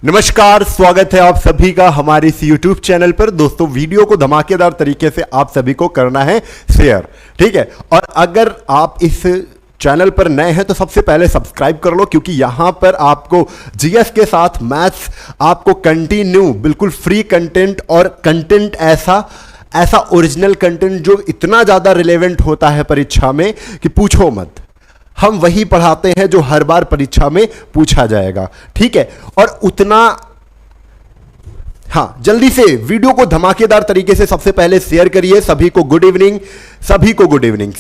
नमस्कार, स्वागत है आप सभी का हमारे इस YouTube चैनल पर। दोस्तों, वीडियो को धमाकेदार तरीके से आप सभी को करना है शेयर, ठीक है। और अगर आप इस चैनल पर नए हैं तो सबसे पहले सब्सक्राइब कर लो, क्योंकि यहां पर आपको जीएस के साथ मैथ्स आपको कंटिन्यू बिल्कुल फ्री कंटेंट और कंटेंट ऐसा ओरिजिनल कंटेंट जो इतना ज़्यादा रिलेवेंट होता है परीक्षा में कि पूछो मत। हम वही पढ़ाते हैं जो हर बार परीक्षा में पूछा जाएगा, ठीक है। और उतना जल्दी से वीडियो को धमाकेदार तरीके से सबसे पहले शेयर करिए। सभी को गुड इवनिंग,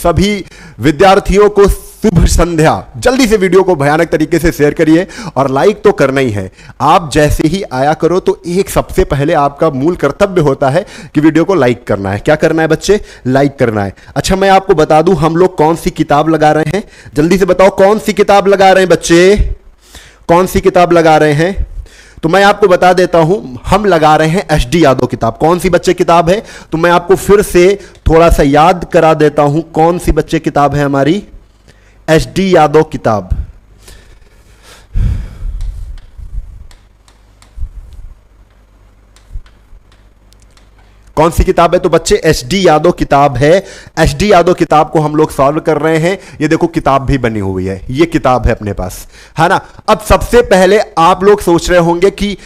सभी विद्यार्थियों को शुभ संध्या। जल्दी से वीडियो को भयानक तरीके से शेयर करिए और लाइक तो करना ही है। आप जैसे ही आया करो तो एक सबसे पहले आपका मूल कर्तव्य होता है कि वीडियो को लाइक करना है। क्या करना है बच्चे? लाइक करना है। अच्छा, मैं आपको बता दूं हम लोग कौन सी किताब लगा रहे हैं। जल्दी से बताओ कौन सी किताब लगा रहे हैं बच्चे, कौन सी किताब लगा रहे हैं? तो मैं आपको बता देता हूं, हम लगा रहे हैं एच.डी. यादव किताब। कौन सी बच्चे किताब है? तो मैं आपको फिर से थोड़ा सा याद करा देता हूं कौन सी बच्चे किताब है हमारी। एच.डी. यादव किताब। कौन सी किताब है? तो बच्चे एच.डी. यादव किताब है। एच.डी. यादव किताब को हम लोग सॉल्व कर रहे हैं। ये देखो किताब भी बनी हुई है, ये किताब है अपने पास, है ना। अब सबसे पहले आप लोग सोच रहे होंगे कि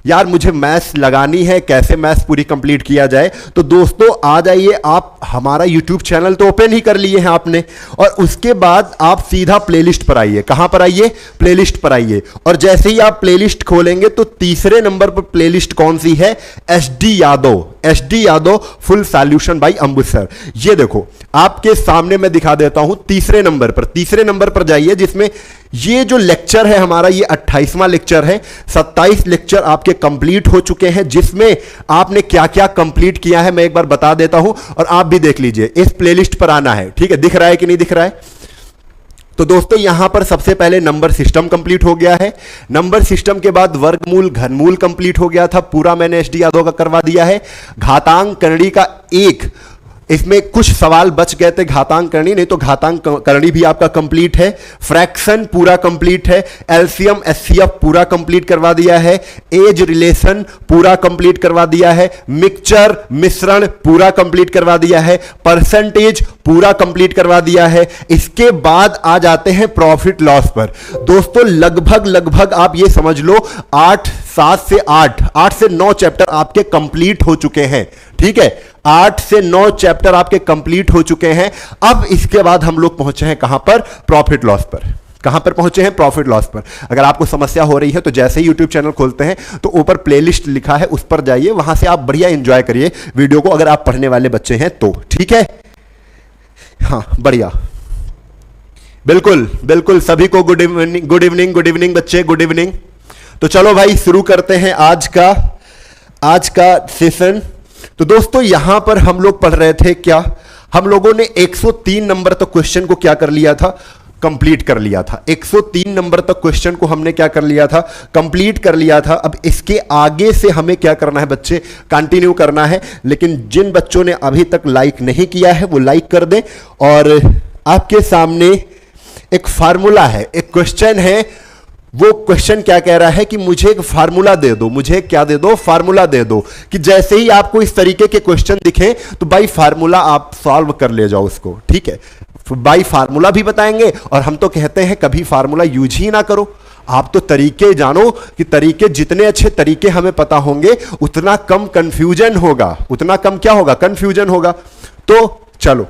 यार मुझे मैथ्स लगानी है, कैसे मैथ्स पूरी कंप्लीट किया जाए। तो दोस्तों आ जाइए, आप हमारा यूट्यूब चैनल तो ओपन ही कर लिए हैं आपने, और उसके बाद आप सीधा प्लेलिस्ट पर आइए। कहां पर आइए? प्लेलिस्ट पर आइए। और जैसे ही आप प्लेलिस्ट खोलेंगे तो तीसरे नंबर पर प्लेलिस्ट कौन सी है? HD. Yadav. HD. Yadav full solution by Ambuj sir. ये देखो आपके सामने मैं दिखा देता हूं। तीसरे नंबर पर जाइए, जिसमें ये जो लेक्चर है हमारा, ये 28वां लेक्चर है। 27 लेक्चर आपके कंप्लीट हो चुके हैं, जिसमें आपने क्या क्या कंप्लीट किया है मैं एक बार बता देता हूं और आप भी देख लीजिए। इस प्लेलिस्ट पर आना है, ठीक है। दिख रहा है कि नहीं दिख रहा है? तो दोस्तों यहां पर सबसे पहले नंबर सिस्टम कंप्लीट हो गया है। नंबर सिस्टम के बाद वर्गमूल घनमूल कंप्लीट हो गया था, पूरा मैंने एच.डी. यादव का करवा दिया है। घातांक करणी का एक, इसमें कुछ सवाल बच गए थे घातांक करणी, नहीं तो घातांक करणी भी आपका कंप्लीट है। फ्रैक्शन पूरा कंप्लीट है। एलसीएम एचसीएफ पूरा कंप्लीट करवा दिया है। एज रिलेशन पूरा कंप्लीट करवा दिया है। मिक्सचर मिश्रण पूरा कंप्लीट करवा दिया है। परसेंटेज पूरा कंप्लीट करवा दिया है। इसके बाद आ जाते हैं प्रॉफिट लॉस पर। दोस्तों लगभग आप ये समझ लो 8 से 9 चैप्टर आपके कंप्लीट हो चुके हैं, ठीक है। 8 से 9 चैप्टर आपके कंप्लीट हो चुके हैं। अब इसके बाद हम लोग पहुंचे हैं कहां पर? प्रॉफिट लॉस पर। कहां पर पहुंचे हैं? प्रॉफिट लॉस पर। अगर आपको समस्या हो रही है तो जैसे ही यूट्यूब चैनल खोलते हैं तो ऊपर प्लेलिस्ट लिखा है, उस पर जाइए, वहां से आप बढ़िया एंजॉय करिए वीडियो को, अगर आप पढ़ने वाले बच्चे हैं तो, ठीक है। हाँ, बढ़िया, बिल्कुल सभी को गुड इवनिंग बच्चे, गुड इवनिंग। तो चलो भाई शुरू करते हैं आज का सेशन। तो दोस्तों यहां पर हम लोग पढ़ रहे थे क्या? हम लोगों ने 103 नंबर तक क्वेश्चन को क्या कर लिया था? कंप्लीट कर लिया था। 103 नंबर तक क्वेश्चन को हमने क्या कर लिया था? कंप्लीट कर लिया था। अब इसके आगे से हमें क्या करना है बच्चे? कंटिन्यू करना है। लेकिन जिन बच्चों ने अभी तक लाइक नहीं किया है वो लाइक कर दें। और आपके सामने एक फार्मूला है, एक क्वेश्चन है। वो क्वेश्चन क्या कह रहा है कि मुझे एक फार्मूला दे दो। मुझे क्या दे दो? फार्मूला दे दो। कि जैसे ही आपको इस तरीके के क्वेश्चन दिखे तो बाई फार्मूला आप सॉल्व कर ले जाओ उसको, ठीक है। बाई फार्मूला भी बताएंगे, और हम तो कहते हैं कभी फार्मूला यूज ही ना करो। आप तो तरीके जानो, कि तरीके जितने अच्छे तरीके हमें पता होंगे उतना कम कंफ्यूजन होगा, उतना कम क्या होगा? कंफ्यूजन होगा। तो चलो,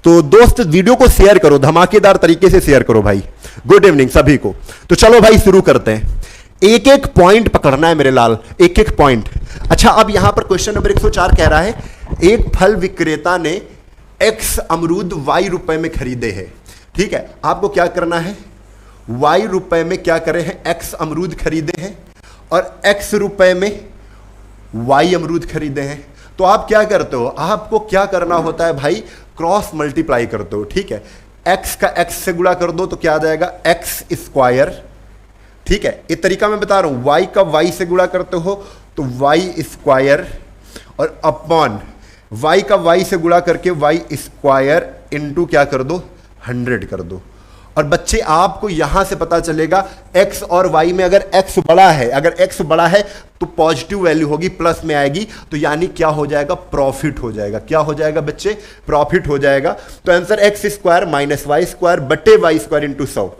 तो दोस्त वीडियो को शेयर करो, धमाकेदार तरीके से शेयर करो भाई। गुड इवनिंग सभी को। तो चलो भाई शुरू करते हैं। एक एक पॉइंट पकड़ना है मेरे लाल, एक एक पॉइंट। अच्छा, अब यहां पर क्वेश्चन नंबर 104 कह रहा है, एक फल विक्रेता ने x अमरूद y रुपए में खरीदे हैं, ठीक है। आपको क्या करना है? y रुपए में क्या करे हैं? x अमरूद खरीदे हैं, और x रुपए में y अमरूद खरीदे हैं। तो आप क्या करते हो? आपको क्या करना होता है भाई? क्रॉस मल्टीप्लाई करते हो, ठीक है। x का x से गुणा कर दो तो क्या आ जाएगा? x स्क्वायर, ठीक है। एक तरीका मैं बता रहा हूं, y का y से गुणा करते हो तो y स्क्वायर, और अपॉन y का y से गुणा करके y स्क्वायर इंटू क्या कर दो? 100 कर दो। और बच्चे आपको यहां से पता चलेगा x और y में अगर x बड़ा है, अगर x बड़ा है तो पॉजिटिव वैल्यू होगी, प्लस में आएगी, तो यानी क्या हो जाएगा, प्रॉफिट हो जाएगा। क्या हो जाएगा बच्चे, प्रॉफिट हो जाएगा। तो answer X square minus Y square बटे Y square into 100,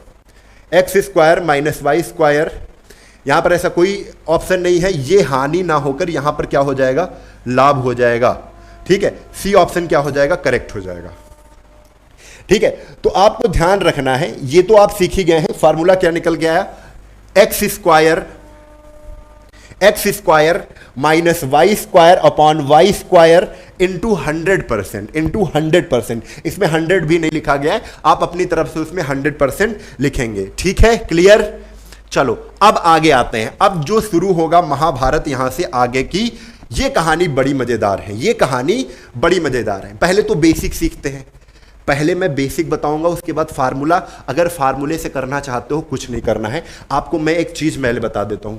X square minus Y square. यहां पर ऐसा कोई ऑप्शन नहीं है, ये हानि ना होकर यहां पर क्या हो जाएगा, लाभ हो जाएगा। ठीक है, सी ऑप्शन क्या हो जाएगा, करेक्ट हो जाएगा। ठीक है, तो आपको ध्यान रखना है, ये तो आप सीख ही गए हैं, फार्मूला क्या निकल के आया, x square minus Y square upon y square into 100%, इसमें 100 भी नहीं लिखा गया है, आप अपनी तरफ से उसमें 100% लिखेंगे। ठीक है, क्लियर। चलो अब आगे आते हैं। अब जो शुरू होगा महाभारत, यहां से आगे की ये कहानी बड़ी मजेदार है, ये कहानी बड़ी मजेदार है। पहले तो बेसिक सीखते हैं, पहले मैं बेसिक बताऊंगा, उसके बाद फार्मूला। अगर फार्मूले से करना चाहते हो, कुछ नहीं करना है आपको, मैं एक चीज पहले बता देता हूं।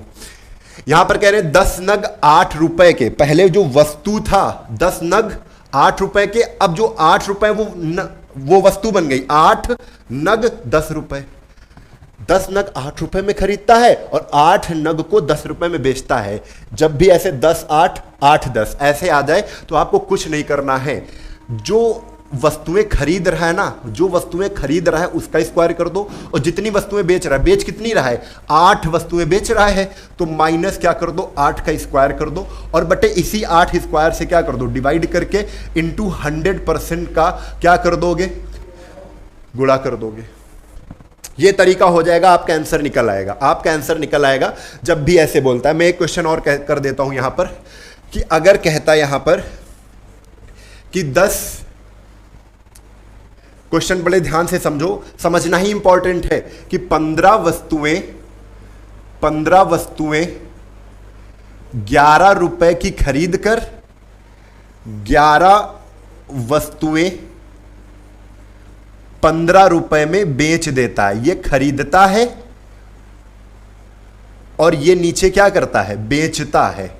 यहां पर कह रहे हैं 10 नग 8 रुपए के, पहले जो वस्तु था 10 नग 8 रुपए के, अब जो 8 रुपए वो वस्तु बन गई, 8 नग 10 रुपए। 10 नग 8 रुपए में खरीदता है और 8 नग को 10 रुपए में बेचता है। जब भी ऐसे 10 8 8 10 ऐसे आ जाए तो आपको कुछ नहीं करना है, जो वस्तुएं खरीद रहा है ना, जो वस्तुएं खरीद रहा है उसका स्क्वायर कर दो, और जितनी वस्तुएं बेच रहा है, बेच कितनी रहा है, 8 वस्तुएं बेच रहा है, तो माइनस क्या कर दो, 8 का स्क्वायर कर दो, और बटे इसी 8 स्क्वायर से क्या कर दो, डिवाइड करके इंटू 100% का क्या कर दोगे, गुणा कर दोगे। ये तरीका हो जाएगा, आपका आंसर निकल आएगा, आपका आंसर निकल आएगा जब भी ऐसे बोलता है। मैं एक क्वेश्चन और कर देता हूं यहां पर, कि अगर कहता है यहां पर कि 10, क्वेश्चन बड़े ध्यान से समझो, समझना ही इंपॉर्टेंट है, कि 15 वस्तुएं 11 रुपए की खरीद कर 11 वस्तुएं 15 रुपए में बेच देता है। ये खरीदता है और ये नीचे क्या करता है, बेचता है,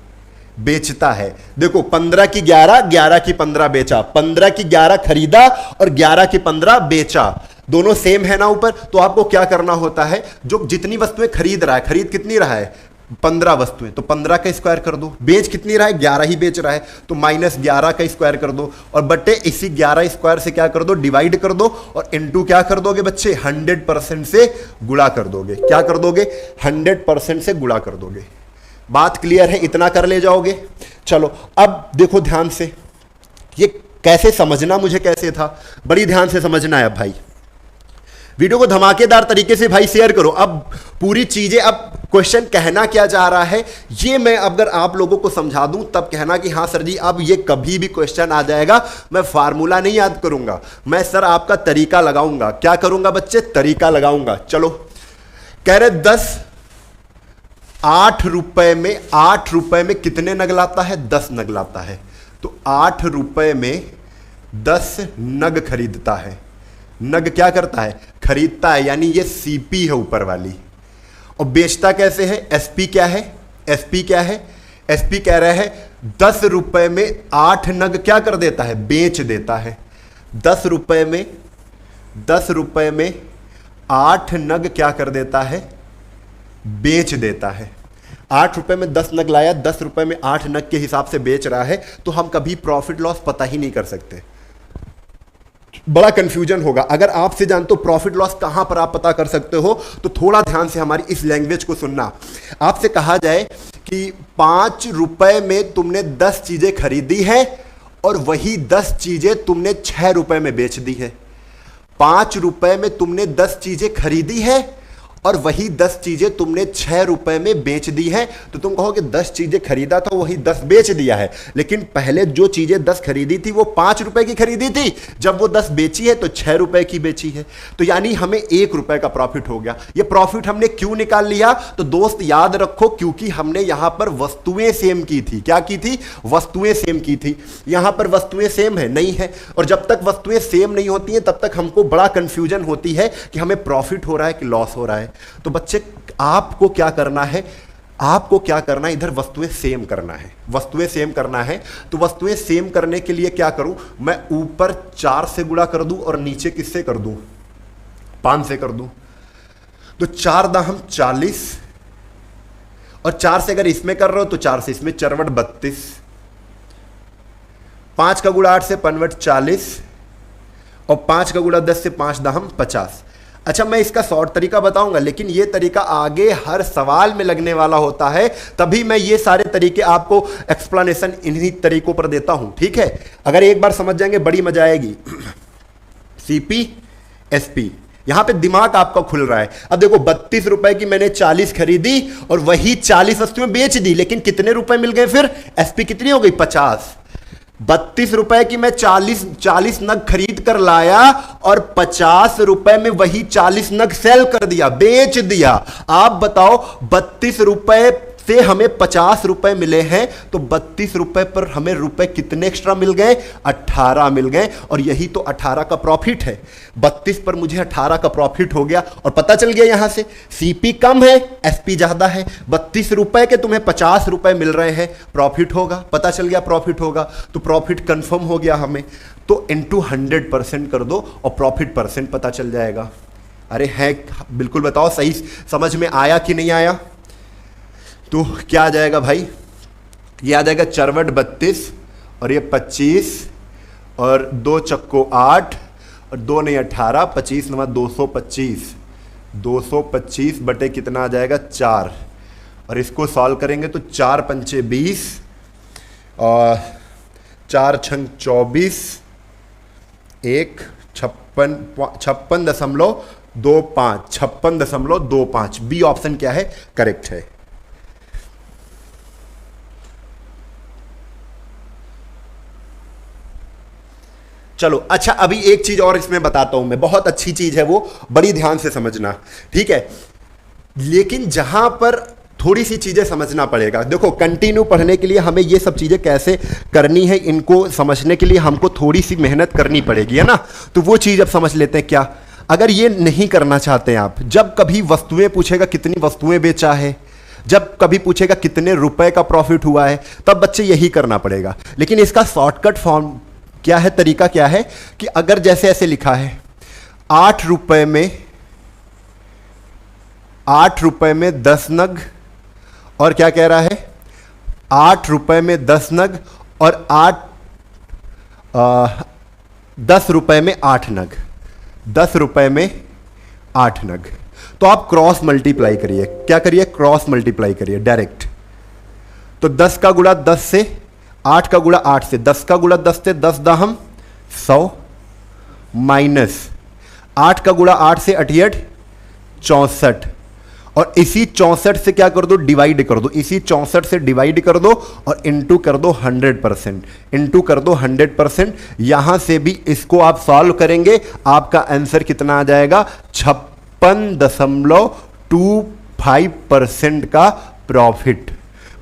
बेचता है। देखो 15 की 11, 11 की 15 बेचा, 15 की 11 खरीदा और 11 की 15 बेचा, दोनों सेम है ना ऊपर। तो आपको क्या करना होता है, जो जितनी वस्तुएं खरीद रहा है, खरीद कितनी रहा है, 15 वस्तुएं, तो 15 का स्क्वायर कर दो। बेच कितनी रहा है, 11 ही बेच रहा है, तो माइनस 11 का स्क्वायर कर दो, और बटे इसी 11 स्क्वायर से क्या कर दो, डिवाइड कर दो, और इनटू क्या कर दोगे बच्चे, 100% से गुणा कर दोगे। क्या कर दोगे, 100% से गुणा कर दोगे। बात क्लियर है, इतना कर ले जाओगे। चलो अब देखो ध्यान से, ये कैसे समझना, मुझे कैसे था, बड़ी ध्यान से समझना है। अब भाई वीडियो को धमाकेदार तरीके से भाई शेयर करो। अब पूरी चीजें, अब क्वेश्चन कहना क्या चाह रहा है, ये मैं अगर आप लोगों को समझा दूं तब कहना कि हाँ सर जी, अब ये कभी भी क्वेश्चन आ जाएगा, मैं फार्मूला नहीं याद करूंगा, मैं सर आपका तरीका लगाऊंगा। क्या करूंगा बच्चे, तरीका लगाऊंगा। चलो कह रहे 8 रुपए में कितने नग लाता है, 10 नग लाता है। तो 8 रुपए में 10 नग खरीदता है। नग क्या करता है, खरीदता है, यानी ये सीपी है ऊपर वाली। और बेचता कैसे है, एसपी क्या है, एसपी क्या है, एसपी कह रहा है 10 रुपए में 8 नग क्या कर देता है, बेच देता है। 10 रुपए में 8 नग क्या कर देता है, बेच देता है। 8 रुपए में 10 नग लाया, 10 रुपए में 8 नग के हिसाब से बेच रहा है, तो हम कभी प्रॉफिट लॉस पता ही नहीं कर सकते, बड़ा कंफ्यूजन होगा। अगर आपसे जान तो प्रॉफिट लॉस कहां पर आप पता कर सकते हो, तो थोड़ा ध्यान से हमारी इस लैंग्वेज को सुनना। आपसे कहा जाए कि 5 रुपए में तुमने 10 चीजें खरीदी है और वही 10 चीजें तुमने 6 रुपए में बेच दी है। 5 रुपए में तुमने 10 चीजें खरीदी है और वही 10 चीजें तुमने 6 रुपए में बेच दी है। तो तुम कहोगे 10 चीजें खरीदा था, वही 10 बेच दिया है, लेकिन पहले जो चीजें 10 खरीदी थी वो 5 रुपए की खरीदी थी, जब वो 10 बेची है तो 6 रुपए की बेची है। तो यानी हमें 1 रुपए का प्रॉफिट हो गया। ये प्रॉफिट हमने क्यों निकाल लिया, तो दोस्त याद रखो, क्योंकि हमने यहां पर वस्तुएं सेम की थी। क्या की थी, वस्तुएं सेम की थी। यहां पर वस्तुएं सेम है, नहीं है, और जब तक वस्तुएं सेम नहीं होती हैं तब तक हमको बड़ा कंफ्यूजन होती है कि हमें प्रॉफिट हो रहा है कि लॉस हो रहा है। तो बच्चे आपको क्या करना है, आपको क्या करना है, इधर वस्तुएं सेम करना है, वस्तुएं सेम करना है। तो वस्तुएं सेम करने के लिए क्या करूं, मैं ऊपर 4 से गुणा कर दूं और नीचे किससे कर दूं, 5 से कर दूं तो 4 दाहम 40, और 4 से अगर इसमें कर रहे हो तो 4 से इसमें, चरवट 32, 5 का गुणा 8 से पंवट 40, और 5 का गुणा 10 से 5 दाहम 50। अच्छा, मैं इसका शॉर्ट तरीका बताऊंगा, लेकिन ये तरीका आगे हर सवाल में लगने वाला होता है, तभी मैं ये सारे तरीके आपको एक्सप्लेनेशन इन्हीं तरीकों पर देता हूं। ठीक है, अगर एक बार समझ जाएंगे बड़ी मजा आएगी। सीपी एसपी, यहां पे दिमाग आपका खुल रहा है। अब देखो 32 रुपए की मैंने 40 खरीदी और वही 40 वस्तुएं बेच दी, लेकिन कितने रुपए मिल गए फिर? एसपी कितनी हो गई? 50। 32 रुपए की मैं 40 नग खरीद कर लाया और 50 रुपए में वही 40 नग सेल कर दिया, बेच दिया। आप बताओ 32 रुपए से हमें 50 रुपए मिले हैं, तो 32 रुपए पर हमें रुपए कितने एक्स्ट्रा मिल गए? 18 मिल गए, और यही तो 18 का प्रॉफिट है। 32 पर मुझे 18 का प्रॉफिट हो गया, और पता चल गया यहां से सीपी कम है, एसपी ज्यादा है। 32 रुपए के तुम्हें 50 रुपए मिल रहे हैं, प्रॉफिट होगा, पता चल गया प्रॉफिट होगा, तो प्रॉफिट कंफर्म हो गया हमें। तो इंटू 100% कर दो और प्रॉफिट परसेंट पता चल जाएगा। अरे है, बिल्कुल बताओ सही समझ में आया कि नहीं आया? तो क्या आ जाएगा भाई? ये आ जाएगा चरवट 32 और ये 25 और 2 चक्को 8 और 2 नहीं 18, 25 नवा 225, 225 बटे कितना आ जाएगा? 4। और इसको सॉल्व करेंगे तो 4 पंचे 20 और 4 छंग 24, 1 56.25, बी ऑप्शन क्या है? करेक्ट है। चलो अच्छा, अभी एक चीज और इसमें बताता हूं मैं, बहुत अच्छी चीज है वो, बड़ी ध्यान से समझना, ठीक है? लेकिन जहां पर थोड़ी सी चीजें समझना पड़ेगा। देखो, कंटिन्यू पढ़ने के लिए हमें ये सब चीजें कैसे करनी है, इनको समझने के लिए हमको थोड़ी सी मेहनत करनी पड़ेगी, है ना? तो वो चीज अब समझ लेते हैं। क्या अगर ये नहीं करना चाहते हैं आप, जब कभी वस्तुएं पूछेगा कितनी वस्तुएं बेचा है, जब कभी पूछेगा कितने रुपए का प्रॉफिट हुआ है, तब बच्चे यही करना पड़ेगा। लेकिन इसका शॉर्टकट फॉर्म क्या है, तरीका क्या है कि अगर जैसे ऐसे लिखा है 8 रुपए में 10 नग, और क्या कह रहा है? 8 रुपए में 10 नग और 10 रुपए में 8 नग, 10 रुपए में 8 नग। तो आप क्रॉस मल्टीप्लाई करिए। क्या करिए? क्रॉस मल्टीप्लाई करिए डायरेक्ट। तो 10 का गुणा 10 से, 8 का गुणा 8 से, 10 का गुणा 10 से 10 दाहम 100, माइनस 8 का गुणा 8 से 88 64, और इसी 64 से क्या कर दो? डिवाइड कर दो। इसी 64 से डिवाइड कर दो और इनटू कर दो 100%, इनटू कर दो 100%। यहां से भी इसको आप सॉल्व करेंगे, आपका आंसर कितना आ जाएगा? 56.25% का प्रॉफिट।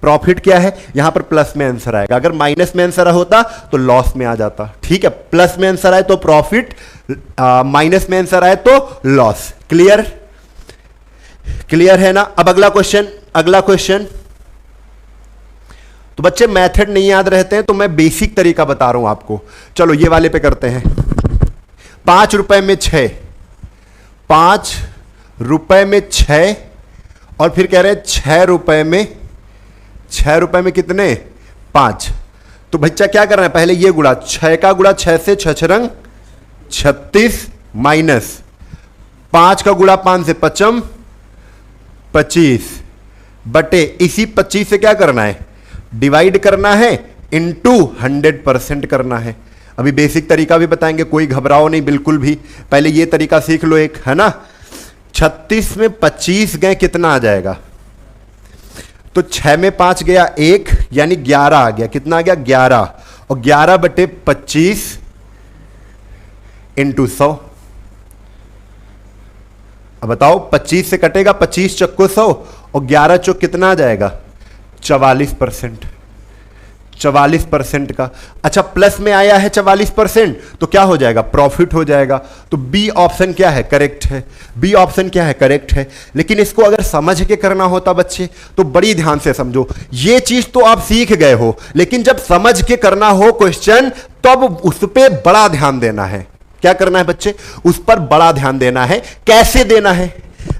प्रॉफिट क्या है? यहां पर प्लस में आंसर आएगा, अगर माइनस में आंसर होता तो लॉस में आ जाता। ठीक है, प्लस में आंसर आए तो प्रॉफिट, माइनस में आंसर आए तो लॉस। क्लियर? क्लियर है ना? अब अगला क्वेश्चन, अगला क्वेश्चन। तो बच्चे मेथड नहीं याद रहते हैं तो मैं बेसिक तरीका बता रहा हूं आपको। चलो ये वाले पे करते हैं। 5 रुपए में 6, 5 रुपए में 6, और फिर कह रहे हैं 6 रुपए में कितने? 5। तो बच्चा क्या कर रहा है? पहले ये गुणा, 6 का गुणा 6 से 6 रंग 36, माइनस 5 का गुणा 5 से 55 25, बटे इसी 25 से क्या करना है? डिवाइड करना है, इनटू 100% करना है। अभी बेसिक तरीका भी बताएंगे, कोई घबराओ नहीं बिल्कुल भी। पहले ये तरीका सीख लो एक, है ना? 36 में 25 गए, कितना आ जाएगा? तो 6 में 5 गया 1, यानी 11 आ गया। कितना आ गया? 11, और 11 बटे 25 इंटू 100। अब बताओ 25 से कटेगा, 25 चक्को 100 और 11 चौक कितना आ जाएगा? 44%। 44% का। अच्छा, प्लस में आया है 44%, तो क्या हो जाएगा? प्रॉफिट हो जाएगा। तो बी ऑप्शन क्या है? करेक्ट है। बी ऑप्शन क्या है? करेक्ट है। लेकिन इसको अगर समझ के करना होता बच्चे, तो बड़ी ध्यान से समझो। ये चीज तो आप सीख गए हो, लेकिन जब समझ के करना हो क्वेश्चन, तब उस पर बड़ा ध्यान देना है। क्या करना है बच्चे, उस पर बड़ा ध्यान देना है। कैसे देना है,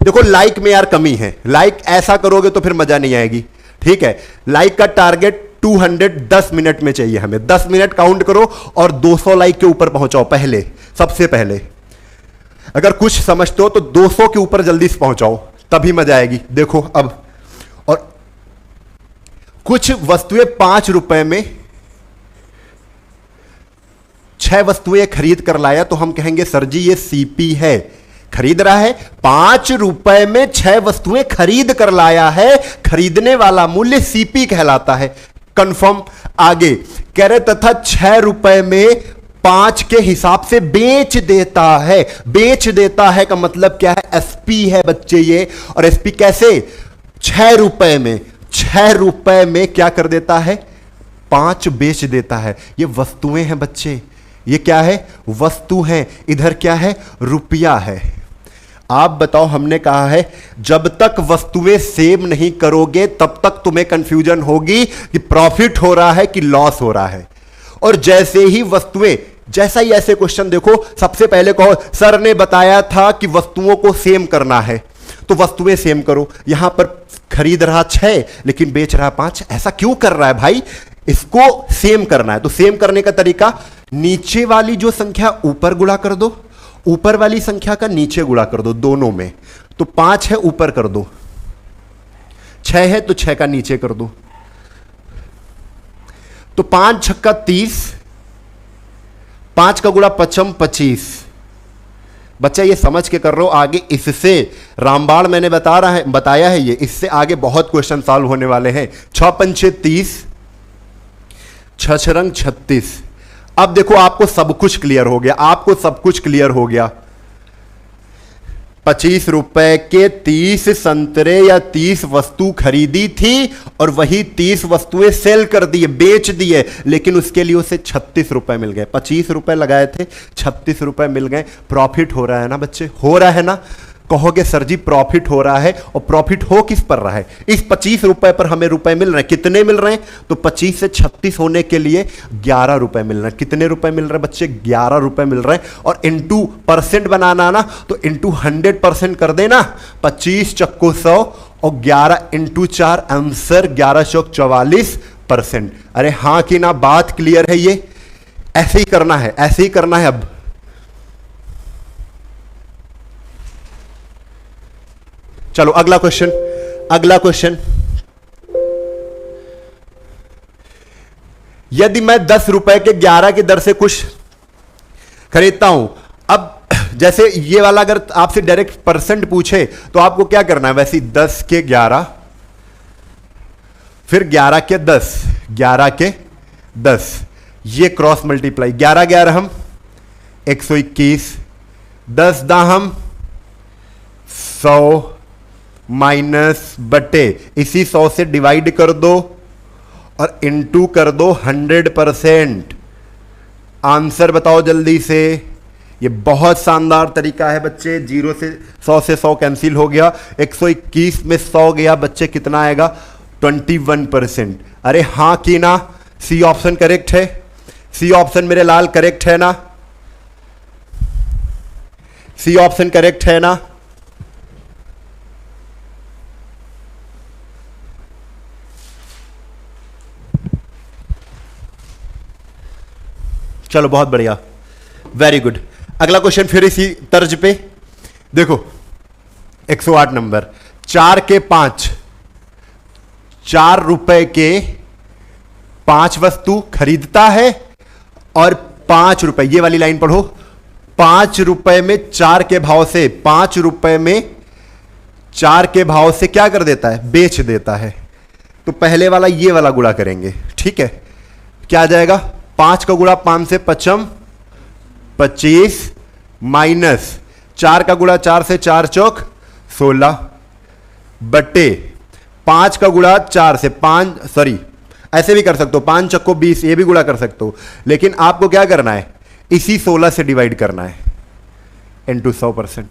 देखो लाइक में यार कमी है, लाइक ऐसा करोगे तो फिर मजा नहीं आएगी, ठीक है। लाइक का टारगेट 210 मिनट में चाहिए हमें, 10 मिनट काउंट करो और 200 लाइक के ऊपर पहुंचाओ पहले, सबसे पहले। अगर कुछ समझते हो तो 200 के ऊपर जल्दी से पहुंचाओ, तभी मजा आएगी। देखो अब, और कुछ वस्तुएं 5 रुपए में 6 वस्तुएं खरीद कर लाया तो हम कहेंगे सर जी ये सीपी है। खरीद रहा है, 5 रुपए में 6 वस्तुएं खरीद कर लाया है, खरीदने वाला मूल्य सीपी कहलाता है। कंफर्म। आगे कह रहे तथा 6 रुपए में 5 के हिसाब से बेच देता है। बेच देता है का मतलब क्या है, एसपी है बच्चे ये। और एसपी कैसे, 6 रुपए में, 6 रुपए में क्या कर देता है, 5 बेच देता है। ये वस्तुएं हैं बच्चे, ये क्या है, वस्तु है। इधर क्या है, रुपया है। आप बताओ, हमने कहा है जब तक वस्तुएं सेम नहीं करोगे तब तक तुम्हें कंफ्यूजन होगी कि प्रॉफिट हो रहा है कि लॉस हो रहा है। और जैसे ही वस्तुएं, जैसा ही ऐसे क्वेश्चन देखो, सबसे पहले कहो सर ने बताया था कि वस्तुओं को सेम करना है, तो वस्तुएं सेम करो। यहां पर खरीद रहा 6 लेकिन बेच रहा 5, ऐसा क्यों कर रहा है भाई, इसको सेम करना है। तो सेम करने का तरीका, नीचे वाली जो संख्या ऊपर गुणा कर दो, ऊपर वाली संख्या का नीचे गुणा कर दो, दोनों में। तो 5 है ऊपर कर दो, 6 है तो 6 का नीचे कर दो। तो 5 छक्का 30, 5 का गुणा 5 25। बच्चा ये समझ के कर रहे हो, आगे इससे रामबाण मैंने बताया है ये, इससे आगे बहुत क्वेश्चन सॉल्व होने वाले हैं। 6 पंचे 30, 6 छरंग 36। अब देखो आपको सब कुछ क्लियर हो गया, आपको सब कुछ क्लियर हो गया। 25 रुपए के 30 संतरे या 30 वस्तु खरीदी थी और वही 30 वस्तुएं सेल कर दिए, बेच दिए, लेकिन उसके लिए उसे 36 रुपए मिल गए। 25 रुपए लगाए थे, 36 रुपए मिल गए। प्रॉफिट हो रहा है ना बच्चे, हो रहा है ना। कहोगे सर जी प्रॉफिट हो रहा है, और प्रॉफिट हो किस पर रहा है, इस 25 रुपए पर हमें रुपए मिल रहे हैं। कितने मिल रहे हैं, तो 25 से 36 होने के लिए 11 रुपए मिल रहे हैं। कितने रुपए मिल रहे हैं बच्चे, 11 रुपए मिल रहे हैं। और इंटू परसेंट बनाना ना, तो इंटू 100% कर देना। 25 चक्को 100 और 11 इंटू 4, आंसर 11 चौक 44%। अरे हाँ कि ना, बात क्लियर है। ये ऐसे ही करना है, ऐसे ही करना है। अब चलो अगला क्वेश्चन, अगला क्वेश्चन। यदि मैं 10 रुपए के 11 की दर से कुछ खरीदता हूं, अब जैसे ये वाला अगर आपसे डायरेक्ट परसेंट पूछे तो आपको क्या करना है, वैसे 10 के 11, फिर 11 के 10, 11 के 10, ये क्रॉस मल्टीप्लाई, 11 11 हम 121, 10 दाहम 100 माइनस बटे, इसी 100 से डिवाइड कर दो और इनटू कर दो 100%। आंसर बताओ जल्दी से। ये बहुत शानदार तरीका है बच्चे। 0 से 100 से 100 कैंसिल हो गया, 121 में 100 गया बच्चे, कितना आएगा, 21%। अरे हाँ कि ना, सी ऑप्शन करेक्ट है, सी ऑप्शन मेरे लाल करेक्ट है ना, सी ऑप्शन करेक्ट है ना। चलो बहुत बढ़िया, वेरी गुड। अगला क्वेश्चन फिर इसी तर्ज पे देखो, 108 नंबर। 4 के 5, 4 रुपए के 5 वस्तु खरीदता है और 5 रुपए, ये वाली लाइन पढ़ो, 5 रुपए में 4 के भाव से, 5 रुपए में 4 के भाव से क्या कर देता है, बेच देता है। तो पहले वाला ये वाला गुणा करेंगे, ठीक है। क्या आ जाएगा, 5 का गुणा 5 से 5 25 माइनस 4 का गुणा 4 से 4 चौक 16 बटे 5 का गुणा 4 से 5, सॉरी ऐसे भी कर सकते हो, 5 चक्को 20, ये भी गुणा कर सकते हो, लेकिन आपको क्या करना है, इसी 16 से डिवाइड करना है इंटू 100%।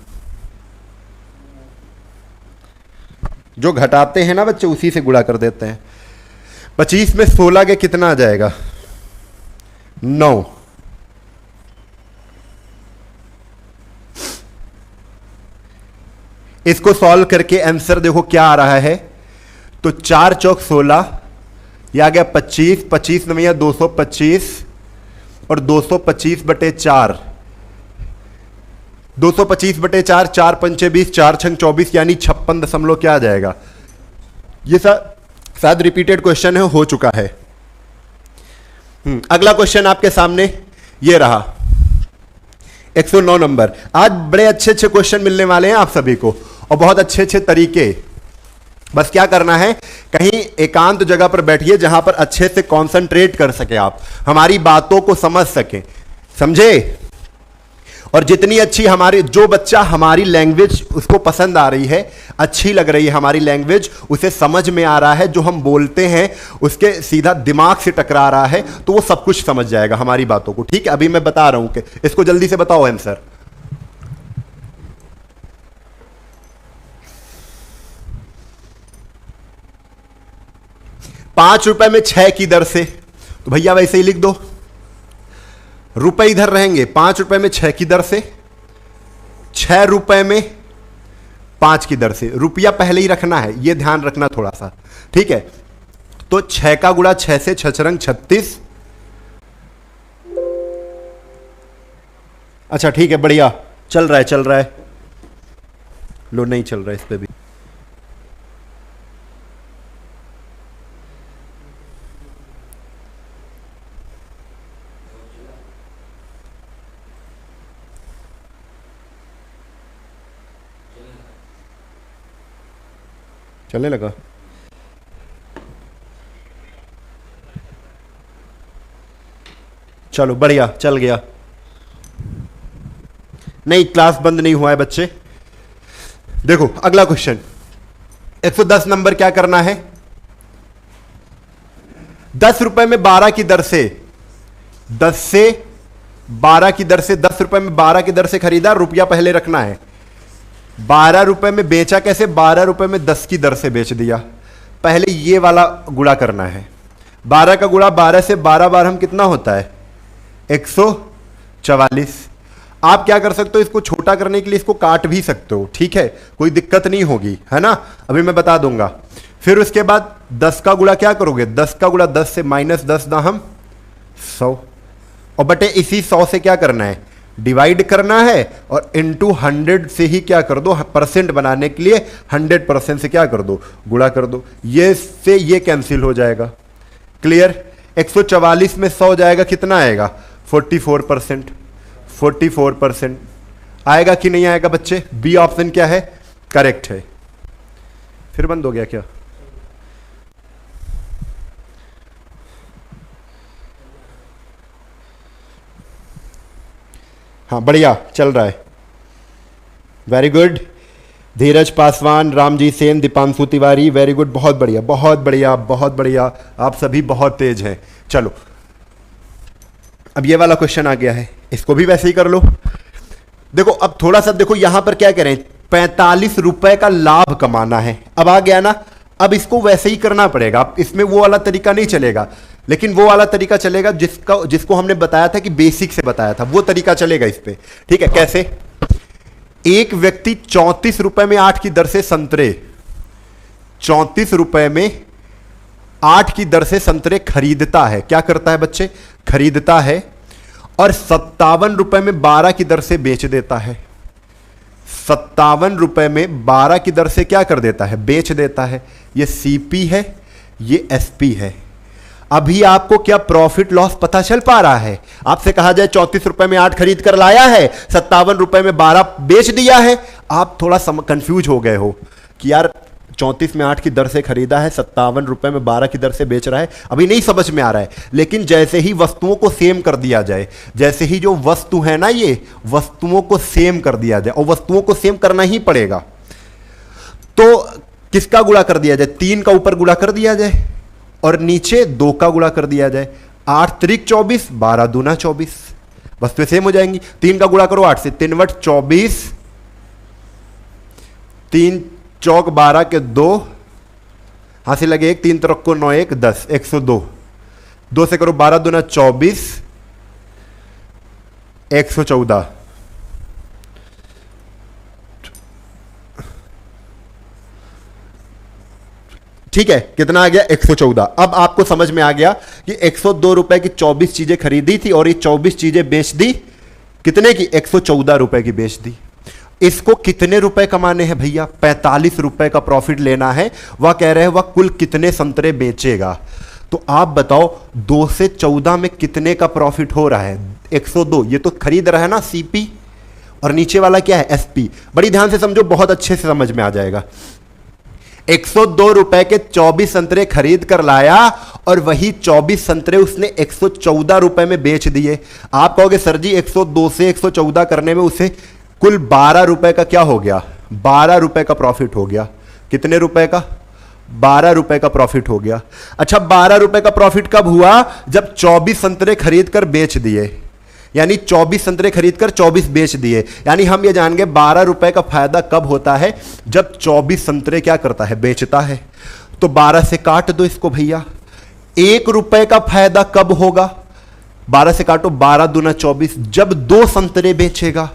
जो घटाते हैं ना बच्चे उसी से गुणा कर देते हैं। 25 में 16 के कितना आ जाएगा, 9। इसको सॉल्व करके आंसर देखो क्या आ रहा है। तो 4 चौक 16, यह आ गया 25, 25 नवैया 225 और 225/4, 225/4, 4 पंचे 20, 4 छंग 24, यानी 56 दशमलव क्या आ जाएगा। ये शायद रिपीटेड क्वेश्चन है, हो चुका है। अगला क्वेश्चन आपके सामने ये रहा 109 नंबर। आज बड़े अच्छे अच्छे क्वेश्चन मिलने वाले हैं आप सभी को, और बहुत अच्छे अच्छे तरीके। बस क्या करना है, कहीं एकांत जगह पर बैठिए जहां पर अच्छे से कंसंट्रेट कर सके, आप हमारी बातों को समझ सकें, समझे। और जितनी अच्छी हमारी, जो बच्चा हमारी लैंग्वेज उसको पसंद आ रही है, अच्छी लग रही है हमारी लैंग्वेज, उसे समझ में आ रहा है, जो हम बोलते हैं उसके सीधा दिमाग से टकरा रहा है, तो वो सब कुछ समझ जाएगा हमारी बातों को। ठीक है, अभी मैं बता रहा हूं कि इसको जल्दी से बताओ आंसर। ₹5 में 6 की दर से, तो भैया वैसे ही लिख दो, रुपए इधर रहेंगे। ₹5 में 6 की दर से, ₹6 में 5 की दर से। रुपया पहले ही रखना है, यह ध्यान रखना थोड़ा सा, ठीक है। तो 6 का गुणा 6 से 6 रंग 36। अच्छा ठीक है, बढ़िया चल रहा है, चल रहा है। लो नहीं चल रहा है इस पे भी। चलने लगा। चलो बढ़िया, चल गया। नहीं, क्लास बंद नहीं हुआ है बच्चे। देखो अगला क्वेश्चन 110 नंबर। क्या करना है, ₹10 में 12 की दर से, 10 से 12 की दर से, ₹10 में 12 की दर से खरीदा, रुपया पहले रखना है। ₹12 में बेचा कैसे, ₹12 में 10 की दर से बेच दिया। पहले ये वाला गुणा करना है। 12 का गुणा 12 से 12 बार हम कितना होता है, 144। आप क्या कर सकते हो, इसको छोटा करने के लिए इसको काट भी सकते हो, ठीक है, कोई दिक्कत नहीं होगी, है ना। अभी मैं बता दूंगा। फिर उसके बाद 10 का गुणा क्या करोगे, 10 का गुणा 10 से -10 ना हम 100, और बटे इसी 100 से क्या करना है, डिवाइड करना है, और इनटू 100 से ही क्या कर दो, परसेंट बनाने के लिए 100% से क्या कर दो, गुणा कर दो। ये से ये कैंसिल हो जाएगा। क्लियर। 144 में 100 जाएगा, कितना आएगा, 44%। 44% आएगा कि नहीं आएगा बच्चे। बी ऑप्शन क्या है, करेक्ट है। फिर बंद हो गया क्या, हाँ बढ़िया चल रहा है, वेरी गुड। धीरज पासवान, रामजी सेन, दीपांशु तिवारी, वेरी गुड, बहुत बढ़िया, बहुत बढ़िया, बहुत बढ़िया। आप सभी बहुत तेज हैं। चलो अब ये वाला क्वेश्चन आ गया है, इसको भी वैसे ही कर लो। देखो अब थोड़ा सा देखो, यहां पर क्या करें, ₹45 का लाभ कमाना है। अब आ गया ना, अब इसको वैसे ही करना पड़ेगा। अब इसमें वो वाला तरीका नहीं चलेगा, लेकिन वो वाला तरीका चलेगा जिसको हमने बताया था कि बेसिक से बताया था, वो तरीका चलेगा इस पे। ठीक है, कैसे, एक व्यक्ति ₹34 में 8 की दर से संतरे, ₹34 में 8 की दर से संतरे खरीदता है। क्या करता है बच्चे, खरीदता है, और ₹57 में 12 की दर से बेच देता है। ₹57 में 12 की दर से क्या कर देता है, बेच देता है। ये सीपी है, ये एसपी है। अभी आपको क्या प्रॉफिट लॉस पता चल पा रहा है। आपसे कहा जाए ₹34 में 8 खरीद कर लाया है, ₹57 में 12 बेच दिया है, आप थोड़ा कंफ्यूज हो गए हो कि यार 34 में 8 की दर से खरीदा है, ₹57 में 12 की दर से बेच रहा है, अभी नहीं समझ में आ रहा है। लेकिन जैसे ही वस्तुओं को सेम कर दिया जाए, जैसे ही जो वस्तु है ना, ये वस्तुओं को सेम कर दिया जाए, और वस्तुओं को सेम करना ही पड़ेगा, तो किसका गुणा कर दिया जाए, 3 का ऊपर गुणा कर दिया जाए, और नीचे 2 का गुणा कर दिया जाए। 8 त्रिक 24, 12 दूना 24, वस्तुएं सेम हो जाएंगी। 3 का गुणा करो 8 से, 3 वट 24, 3 चौक 12 के 2, हासिल लगे 1, 3 तरक को 9 1 10, 102। 2 से करो 12 दूना 24, 114। ठीक है, कितना आ गया 114। अब आपको समझ में आ गया कि 102 रुपए की 24 चीजें खरीदी थी और ये 24 चीजें बेच दी, कितने की 114 रुपए की बेच दी। इसको कितने रुपए कमाने हैं भैया, 45 रुपए का प्रॉफिट लेना है। वह कह रहे हैं वह कुल कितने संतरे बेचेगा। तो आप बताओ 2 से 14 में कितने का प्रॉफिट हो रहा है, 102। ये तो खरीद रहा है ना सीपी, और नीचे वाला क्या है एसपी। बड़ी ध्यान से समझो, बहुत अच्छे से समझ में आ जाएगा। 102 रुपए के 24 संतरे खरीद कर लाया और वही 24 संतरे उसने 114 रुपए में बेच दिए। आप कहोगे सर जी 102 से 114 करने में उसे कुल 12 रुपए का क्या हो गया, 12 रुपए का प्रॉफिट हो गया। कितने रुपए का, 12 रुपए का प्रॉफिट हो गया। अच्छा 12 रुपए का प्रॉफिट कब हुआ, जब 24 संतरे खरीद कर बेच दिए, यानी 24 संतरे खरीदकर 24 बेच दिए। यानी हम ये जान गए 12 रुपए का फायदा कब होता है, जब 24 संतरे क्या करता है, बेचता है। तो 12 से काट दो इसको भैया। 1 रुपए का फायदा कब होगा, 12 से काटो, 12 दूना 24, जब 2 संतरे बेचेगा।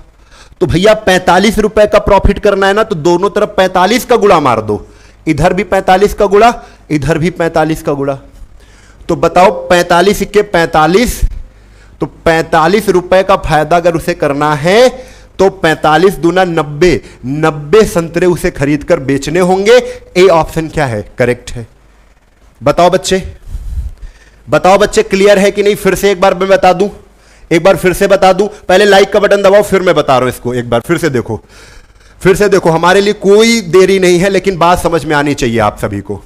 तो भैया 45 रुपए का प्रॉफिट करना है ना, तो दोनों तरफ 45 का गुणा मार दो, इधर भी 45 का गुणा, इधर भी 45 का गुणा। तो बताओ 45 इक्के 45, तो 45 रुपए का फायदा अगर उसे करना है तो 45 दूना 90, 90 संतरे उसे खरीदकर बेचने होंगे। ए ऑप्शन क्या है, करेक्ट है। बताओ बच्चे, बताओ बच्चे, क्लियर है कि नहीं। फिर से एक बार मैं बता दूं, एक बार फिर से बता दूं। पहले लाइक का बटन दबाओ, फिर मैं बता रहा हूं इसको। एक बार फिर से देखो, फिर से देखो, हमारे लिए कोई देरी नहीं है, लेकिन बात समझ में आनी चाहिए आप सभी को।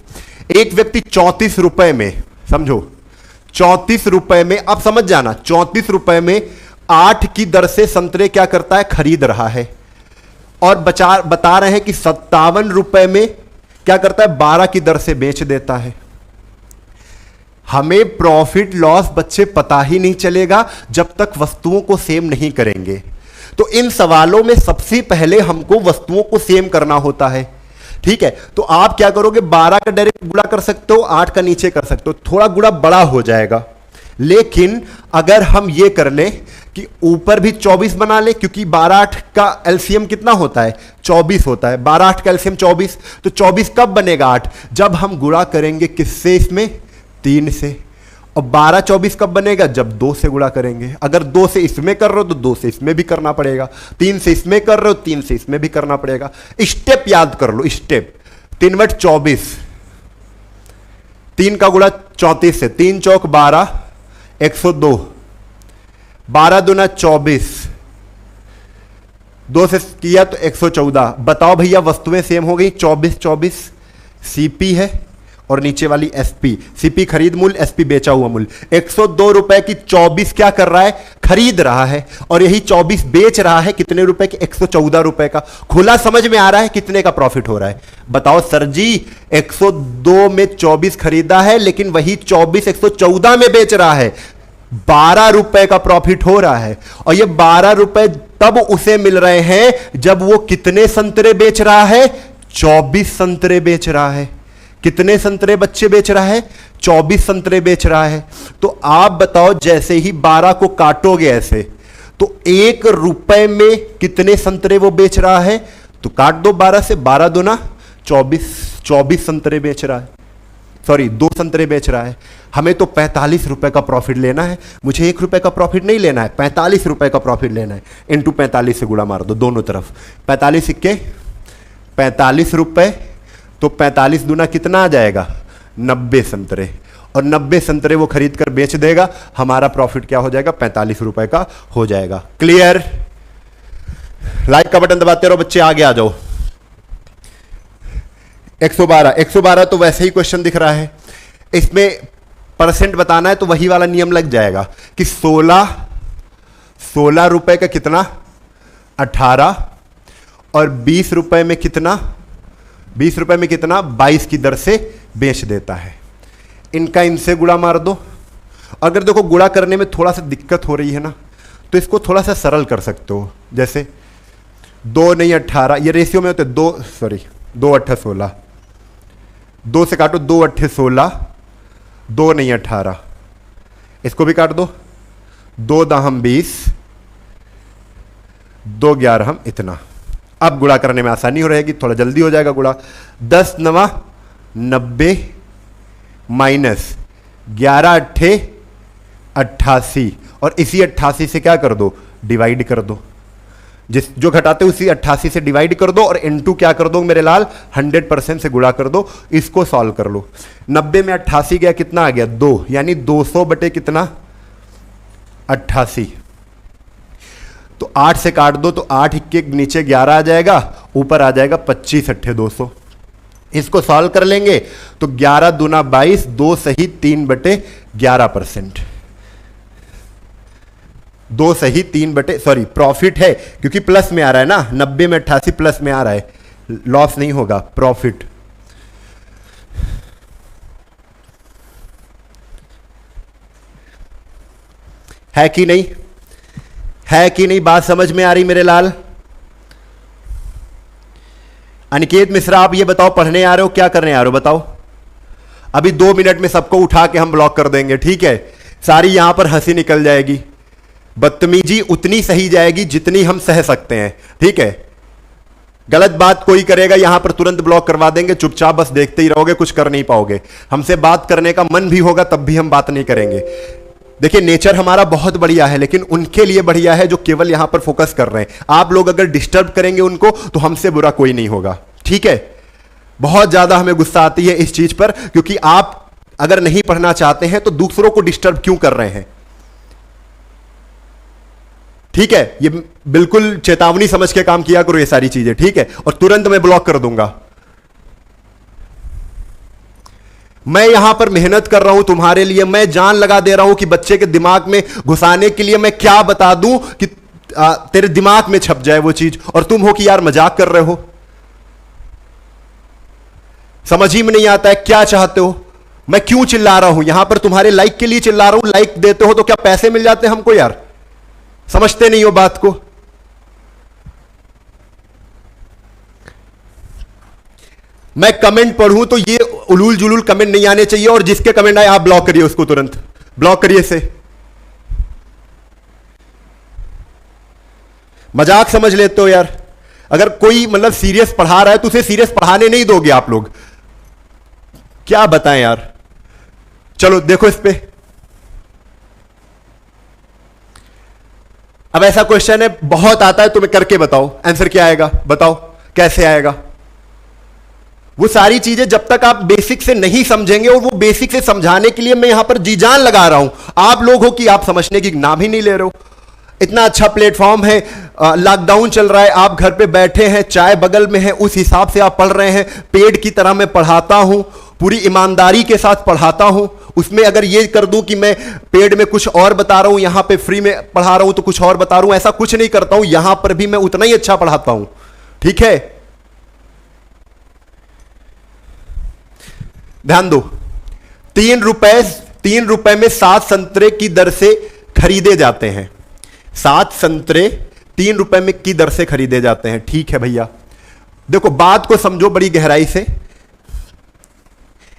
एक व्यक्ति 34 रुपए में, समझो 34 रुपए में, अब समझ जाना, 34 रुपए में 8 की दर से संतरे क्या करता है, खरीद रहा है। और बता रहे हैं कि 57 रुपए में क्या करता है, 12 की दर से बेच देता है। हमें प्रॉफिट लॉस बच्चे पता ही नहीं चलेगा जब तक वस्तुओं को सेम नहीं करेंगे। तो इन सवालों में सबसे पहले हमको वस्तुओं को सेम करना होता है। ठीक है, तो आप क्या करोगे, 12 का डायरेक्ट गुणा कर सकते हो, 8 का नीचे कर सकते हो, थोड़ा गुणा बड़ा हो जाएगा। लेकिन अगर हम ये कर लें कि ऊपर भी 24 बना लें, क्योंकि 12-8 का एलसीएम कितना होता है, 24 होता है। 12-8 का एलसीएम 24, तो 24 कब बनेगा 8, जब हम गुणा करेंगे किससे, इसमें 3 से। और 12-24 कब बनेगा, जब 2 से गुणा करेंगे। अगर 2 से इसमें कर रहे हो तो 2 से इसमें भी करना पड़ेगा, 3 से इसमें कर रहे हो 3 से इसमें भी करना पड़ेगा। स्टेप याद कर लो, स्टेप। 3 बट 24, 3 का गुणा 34 से, 3 चौक 12, 102, 12 दूना 24, 2 से किया तो 114। बताओ भैया वस्तुएं सेम हो गई, 24-24 सीपी है और नीचे वाली एसपी। सीपी खरीद मूल्य, एसपी बेचा हुआ मूल्य। 102 रुपए की 24 क्या कर रहा है, खरीद रहा है, और यही 24 बेच रहा है कितने रुपए के, 114 रुपए का। खुला समझ में आ रहा है कितने का प्रॉफिट हो रहा है। बताओ सर जी 102 में 24 खरीदा है, लेकिन वही 24 114 में बेच रहा है, 12 रुपए का प्रॉफिट हो रहा है। और ये 12 रुपए तब उसे मिल रहे हैं जब वो कितने संतरे बेच रहा है, 24 संतरे बेच रहा है। कितने संतरे बच्चे बेच रहा है, 24 संतरे बेच रहा है। तो आप बताओ जैसे ही 12 को काटोगे ऐसे, तो 1 रुपए में कितने संतरे वो बेच रहा है, तो काट दो 12 से, 12 दूना 24, 24 संतरे बेच रहा है, सॉरी 2 संतरे बेच रहा है। हमें तो 45 रुपए का प्रॉफिट लेना है, मुझे 1 रुपए का प्रॉफिट नहीं लेना है, 45 रुपए का प्रॉफिट लेना है। इंटू 45 से गुणा मार दो दोनों तरफ, 45 सिक्के 45 रुपए, तो 45 दूना कितना आ जाएगा, 90 संतरे। और 90 संतरे वो खरीद कर बेच देगा, हमारा प्रॉफिट क्या हो जाएगा, 45 रुपए का हो जाएगा। क्लियर। लाइक का बटन दबाते रहो बच्चे, आगे आ जाओ। 112 तो वैसे ही क्वेश्चन दिख रहा है, इसमें परसेंट बताना है तो वही वाला नियम लग जाएगा कि 16 रुपए का कितना, 18, और 20 रुपए में कितना, 20 रुपए में कितना, 22 की दर से बेच देता है। इनका इनसे गुणा मार दो। अगर देखो गुणा करने में थोड़ा सा दिक्कत हो रही है ना, तो इसको थोड़ा सा सरल कर सकते हो। जैसे 2 नहीं 18, ये रेशियो में होते 2 8 16, 2 से काटो 2 8 16, 2 नहीं 18, इसको भी काट दो, 2 दाहम 20, 2 11 हम इतना। अब गुणा करने में आसानी हो रहेगी, थोड़ा जल्दी हो जाएगा गुणा। 10 9 90 माइनस 11 अट्ठे 88, और इसी 88 से क्या कर दो, डिवाइड कर दो। जिस जो घटाते उसी 88 से डिवाइड कर दो और इनटू क्या कर दो मेरे लाल, 100% से गुणा कर दो। इसको सॉल्व कर लो। 90 में 88 गया, कितना आ गया 2, यानी 200 बटे कितना 88। तो 8 से काट दो तो 8 के नीचे 11 आ जाएगा, ऊपर आ जाएगा 25 अट्ठे 200। इसको सॉल्व कर लेंगे तो 11 दूना 22, 2 सही 3 बटे 11%। 2 सही 3 बटे, सॉरी प्रॉफिट है क्योंकि प्लस में आ रहा है ना, 90 में 88 प्लस में आ रहा है, लॉस नहीं होगा, प्रॉफिट। है कि नहीं, है कि नहीं, बात समझ में आ रही मेरे लाल? अनिकेत मिश्रा आप ये बताओ, पढ़ने आ रहे हो क्या करने आ रहे हो बताओ? अभी 2 मिनट में सबको उठा के हम ब्लॉक कर देंगे, ठीक है? सारी यहां पर हंसी निकल जाएगी, बदतमीजी उतनी सही जाएगी जितनी हम सह सकते हैं, ठीक है? गलत बात कोई करेगा यहां पर तुरंत ब्लॉक करवा देंगे, चुपचाप बस देखते ही रहोगे, कुछ कर नहीं पाओगे। हमसे बात करने का मन भी होगा तब भी हम बात नहीं करेंगे। देखिए नेचर हमारा बहुत बढ़िया है, लेकिन उनके लिए बढ़िया है जो केवल यहां पर फोकस कर रहे हैं। आप लोग अगर डिस्टर्ब करेंगे उनको तो हमसे बुरा कोई नहीं होगा, ठीक है? बहुत ज्यादा हमें गुस्सा आती है इस चीज पर, क्योंकि आप अगर नहीं पढ़ना चाहते हैं तो दूसरों को डिस्टर्ब क्यों कर रहे हैं? ठीक है, ये बिल्कुल चेतावनी समझ के काम किया करो ये सारी चीजें, ठीक है? और तुरंत मैं ब्लॉक कर दूंगा। मैं यहां पर मेहनत कर रहा हूं तुम्हारे लिए, मैं जान लगा दे रहा हूं कि बच्चे के दिमाग में घुसाने के लिए मैं क्या बता दूं कि तेरे दिमाग में छप जाए वो चीज, और तुम हो कि यार मजाक कर रहे हो। समझ ही में नहीं आता है क्या चाहते हो, मैं क्यों चिल्ला रहा हूं यहां पर, तुम्हारे लाइक के लिए चिल्ला रहा हूं। लाइक देते हो तो क्या पैसे मिल जाते हैं हमको यार? समझते नहीं हो बात को। मैं कमेंट पढ़ूं तो ये उलूल जुलूल कमेंट नहीं आने चाहिए, और जिसके कमेंट आए आप ब्लॉक करिए उसको, तुरंत ब्लॉक करिए से। मजाक समझ लेते हो यार? अगर कोई मतलब सीरियस पढ़ा रहा है तो उसे सीरियस पढ़ाने नहीं दोगे आप लोग, क्या बताएं यार? चलो देखो इस पे, अब ऐसा क्वेश्चन है बहुत आता है, तुम्हें करके बताओ आंसर क्या आएगा, बताओ कैसे आएगा? वो सारी चीजें जब तक आप बेसिक से नहीं समझेंगे, और वो बेसिक से समझाने के लिए मैं यहां पर जी जान लगा रहा हूं, आप लोग हो कि आप समझने की नाम ही नहीं ले रहे हो। इतना अच्छा प्लेटफॉर्म है, लॉकडाउन चल रहा है, आप घर पे बैठे हैं, चाय बगल में है, उस हिसाब से आप पढ़ रहे हैं। पेड की तरह मैं पढ़ाता हूं, पूरी ईमानदारी के साथ पढ़ाता हूं। उसमें अगर ये कर दूं कि मैं पेड में कुछ और बता रहा हूं, यहां पे फ्री में पढ़ा रहा हूं तो कुछ और बता रहा हूं, ऐसा कुछ नहीं करता हूं। यहां पर भी मैं उतना ही अच्छा पढ़ाता हूं, ठीक है? ध्यान दो, 3 रुपए में 7 संतरे की दर से खरीदे जाते हैं। 7 संतरे 3 रुपए में की दर से खरीदे जाते हैं, ठीक है भैया? देखो बात को समझो बड़ी गहराई से,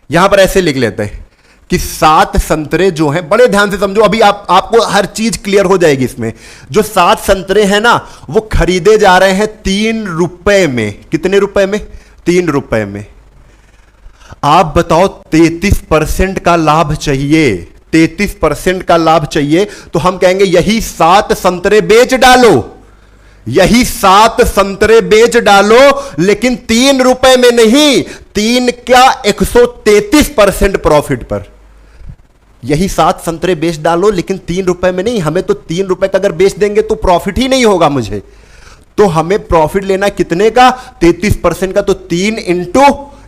यहां पर ऐसे लिख लेते हैं कि 7 संतरे जो हैं, बड़े ध्यान से समझो, अभी आपको हर चीज क्लियर हो जाएगी इसमें। जो 7 संतरे हैं ना, वो खरीदे जा रहे हैं 3 रुपए में। कितने रुपए में? 3 रुपए में। आप बताओ 33% का लाभ चाहिए, 33% का लाभ चाहिए, तो हम कहेंगे यही 7 संतरे बेच डालो, यही 7 संतरे बेच डालो, लेकिन 3 रुपए में नहीं, 3 क्या 133% प्रॉफिट पर। यही 7 संतरे बेच डालो, लेकिन 3 रुपए में नहीं। हमें तो 3 रुपए का अगर बेच देंगे तो प्रॉफिट ही नहीं होगा मुझे, तो हमें प्रॉफिट लेना कितने का? 33% का। तो 3 इंटू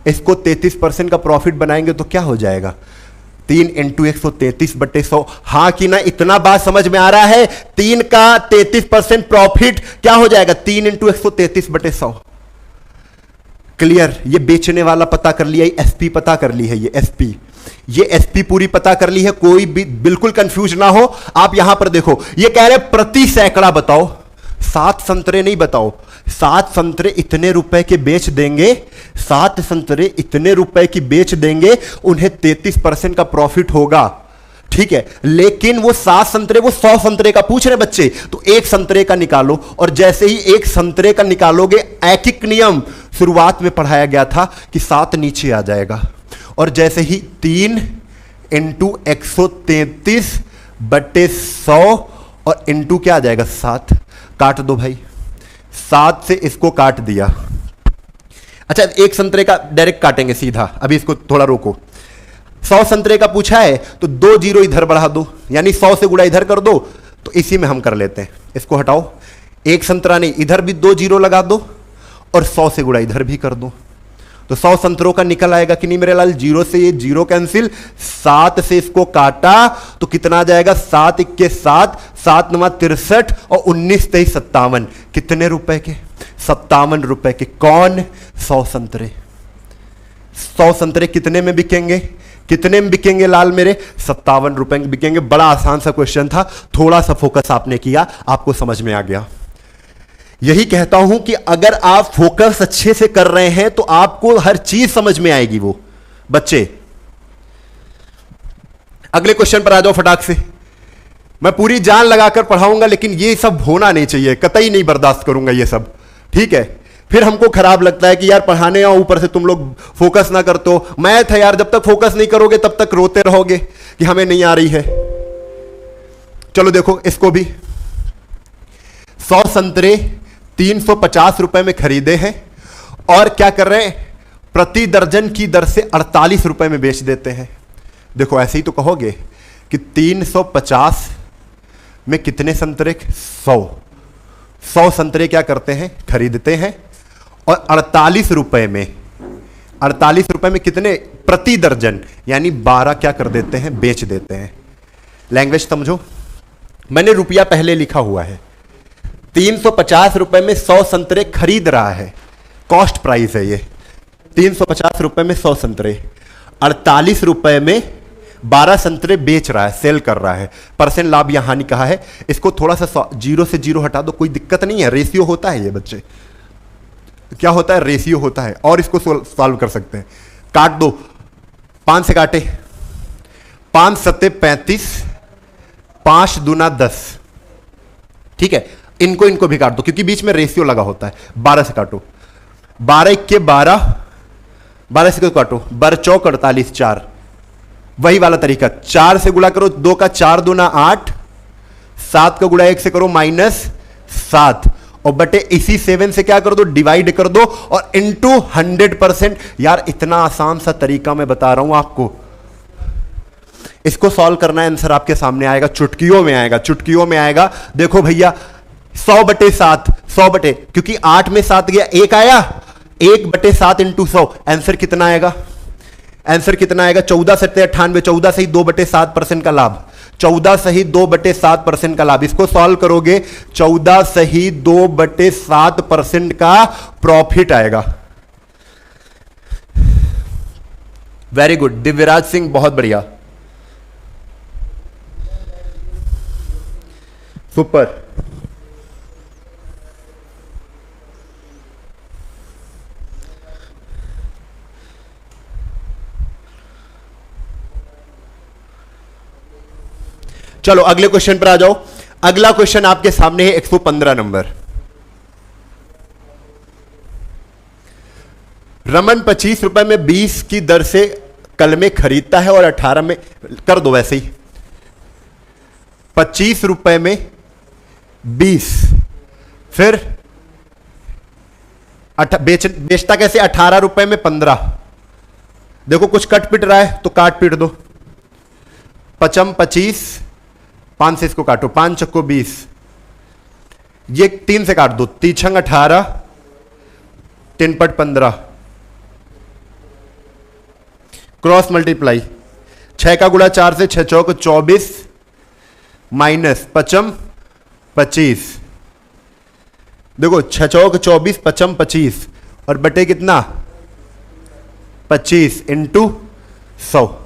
इसको 33% का प्रॉफिट बनाएंगे तो क्या हो जाएगा? 3 इंटू 133/100। हाँ कि ना? इतना बात समझ में आ रहा है? 3 का 33% प्रॉफिट क्या हो जाएगा? 3 इंटू 133/100। क्लियर? ये बेचने वाला पता कर लिया, एसपी पता कर ली है, ये एसपी पूरी पता कर ली है, कोई भी बिल्कुल कंफ्यूज ना हो। आप यहां पर देखो, ये कह रहे प्रति सैकड़ा बताओ, 7 संतरे नहीं बताओ, 7 संतरे इतने रुपए के बेच देंगे, 7 संतरे इतने रुपए की बेच देंगे, उन्हें 33% का प्रॉफिट होगा, ठीक है? लेकिन वो 7 संतरे, वो 100 संतरे का पूछ रहे बच्चे, तो 1 संतरे का निकालो, और जैसे ही 1 संतरे का निकालोगे, ऐकिक नियम शुरुआत में पढ़ाया गया था कि 7 नीचे आ जाएगा। और जैसे ही 3 इंटू 133/100 और इंटू क्या आ जाएगा 7, काट दो भाई, 7 से इसको काट दिया। अच्छा, एक संतरे का डायरेक्ट काटेंगे सीधा, अभी इसको थोड़ा रोको। 100 संतरे का पूछा है तो 2 जीरो इधर बढ़ा दो, यानी 100 से गुणा इधर कर दो, तो इसी में हम कर लेते हैं। इसको हटाओ, एक संतरा नहीं, इधर भी 2 जीरो लगा दो और 100 से गुणा इधर भी कर दो, तो 100 संतरों का निकल आएगा कि नहीं मेरे लाल? जीरो से ये जीरो कैंसिल, 7 से इसको काटा तो कितना आ जाएगा? 7 इक्के 7, 7 9 63 और 19 23 57। कितने रुपए के? 57 रुपए के। कौन? 100 संतरे। 100 संतरे कितने में बिकेंगे? कितने में बिकेंगे लाल मेरे? 57 रुपए में बिकेंगे। बड़ा आसान सा क्वेश्चन था, थोड़ा सा फोकस आपने किया, आपको समझ में आ गया। यही कहता हूं कि अगर आप फोकस अच्छे से कर रहे हैं तो आपको हर चीज समझ में आएगी। वो बच्चे अगले क्वेश्चन पर आ जाओ फटाक से। मैं पूरी जान लगाकर पढ़ाऊंगा, लेकिन ये सब होना नहीं चाहिए, कतई नहीं बर्दाश्त करूंगा ये सब, ठीक है? फिर हमको खराब लगता है कि यार पढ़ाने आओ, ऊपर से तुम लोग फोकस ना करते हो। मैथ है यार, जब तक फोकस नहीं करोगे तब तक रोते रहोगे कि हमें नहीं आ रही है। चलो देखो इसको भी। 100 संतरे 350 रुपए में खरीदे हैं और क्या कर रहे हैं? प्रति दर्जन की दर से 48 रुपए में बेच देते हैं। देखो ऐसे ही तो कहोगे कि 350 में कितने संतरे? 100 संतरे क्या करते हैं? खरीदते हैं और 48 रुपए में, 48 रुपए में कितने? प्रति दर्जन, यानी 12 क्या कर देते हैं? बेच देते हैं। लैंग्वेज समझो, मैंने रुपया पहले लिखा हुआ है। 350 रुपए में 100 संतरे खरीद रहा है, कॉस्ट प्राइस है ये। 350 रुपए में 100 संतरे, 48 रुपए में 12 संतरे बेच रहा है, सेल कर रहा है। परसेंट लाभ या हानि कहा है, इसको थोड़ा सा जीरो से जीरो हटा दो, कोई दिक्कत नहीं है। रेशियो होता है ये बच्चे, क्या होता है? रेशियो होता है, और इसको सॉल्व कर सकते हैं। काट दो, 5 से काटे, 5 सत्ते 35, 5 दूना 10, ठीक है? इनको भी काट दो क्योंकि बीच में रेशियो लगा होता है। 12 से काटो, 12 इक्के 12, 12 से काटो, 12 चौक 48, 4, वही वाला तरीका। 4 से गुणा करो, 2 का 4 दूना 8, 7 का गुणा 1 से करो -7, और बटे इसी 7 से क्या कर दो? डिवाइड कर दो और इंटू 100%। यार इतना आसान सा तरीका मैं बता रहा हूं आपको, इसको सॉल्व करना है, आंसर आपके सामने आएगा, चुटकियों में आएगा, चुटकियों में आएगा। देखो भैया 100/7, 100 क्योंकि 8 में 7 गया, 1 आया, 1/7 इंटू 100, आंसर कितना आएगा? आंसर कितना आएगा? 14 सत्ते 98, 14 से ही 2/7% का लाभ, 14 से ही 2/7% का लाभ। इसको सॉल्व करोगे 14 से ही 2/7% का प्रॉफिट आएगा। वेरी गुड दिव्यराज सिंह, बहुत बढ़िया, सुपर। चलो अगले क्वेश्चन पर आ जाओ। अगला क्वेश्चन आपके सामने है 115 नंबर। रमन 25 रुपए में 20 की दर से कलमे खरीदता है और 18 में, कर दो वैसे ही, 25 रुपए में 20, फिर बेचता कैसे? 18 रुपए में 15। देखो कुछ कट पिट रहा है तो काट पिट दो। 55 25, 5 से इसको काटो, 5 चक्को 20, ये 3 से काट दो, 3 छंग 18, 3 पट 15, क्रॉस मल्टीप्लाई, 6 का गुणा 4 से 6 चौक 24 माइनस 55 25। देखो 6 चौक 24, 55 25 और बटे कितना? 25 इंटू 100।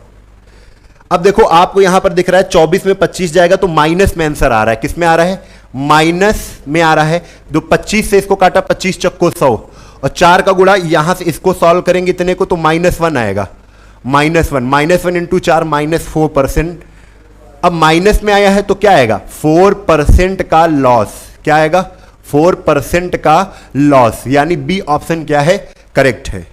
अब देखो आपको यहां पर दिख रहा है 24 में 25 जाएगा तो माइनस में आंसर आ रहा है। किस में आ रहा है? माइनस में आ रहा है। जो 25 से इसको काटा, 25 चक्को 100 और 4 का गुणा, यहां से इसको सॉल्व करेंगे इतने को तो -1 आएगा। -1 इंटू 4 -4%। अब माइनस में आया है तो क्या आएगा? 4% का लॉस। क्या आएगा? 4% का लॉस, यानी बी ऑप्शन क्या है? करेक्ट है।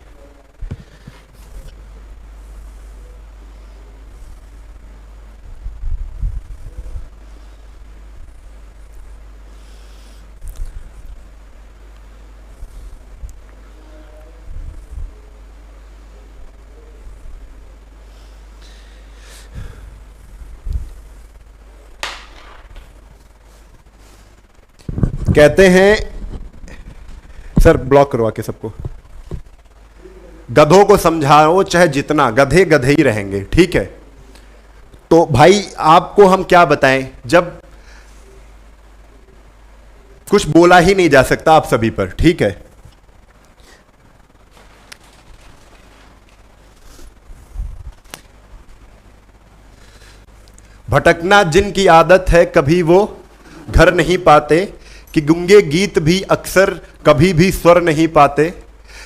कहते हैं, सर ब्लॉक करवा के सबको, गधों को समझाओ चाहे जितना, गधे गधे ही रहेंगे, ठीक है। तो भाई आपको हम क्या बताएं, जब कुछ बोला ही नहीं जा सकता आप सभी पर, ठीक है। भटकना जिनकी आदत है कभी वो घर नहीं पाते, कि गूंगे गीत भी अक्सर कभी भी स्वर नहीं पाते।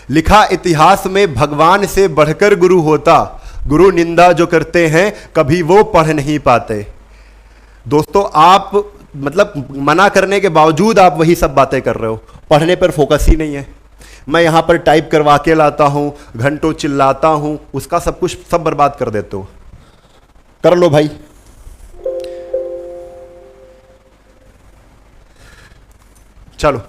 लिखा इतिहास में भगवान से बढ़कर गुरु होता, गुरु निंदा जो करते हैं कभी वो पढ़ नहीं पाते। दोस्तों आप मतलब मना करने के बावजूद आप वही सब बातें कर रहे हो, पढ़ने पर फोकस ही नहीं है। मैं यहां पर टाइप करवा के लाता हूं, घंटों चिल्लाता हूं, उसका सब कुछ सब बर्बाद कर देते हो। कर लो भाई। चलो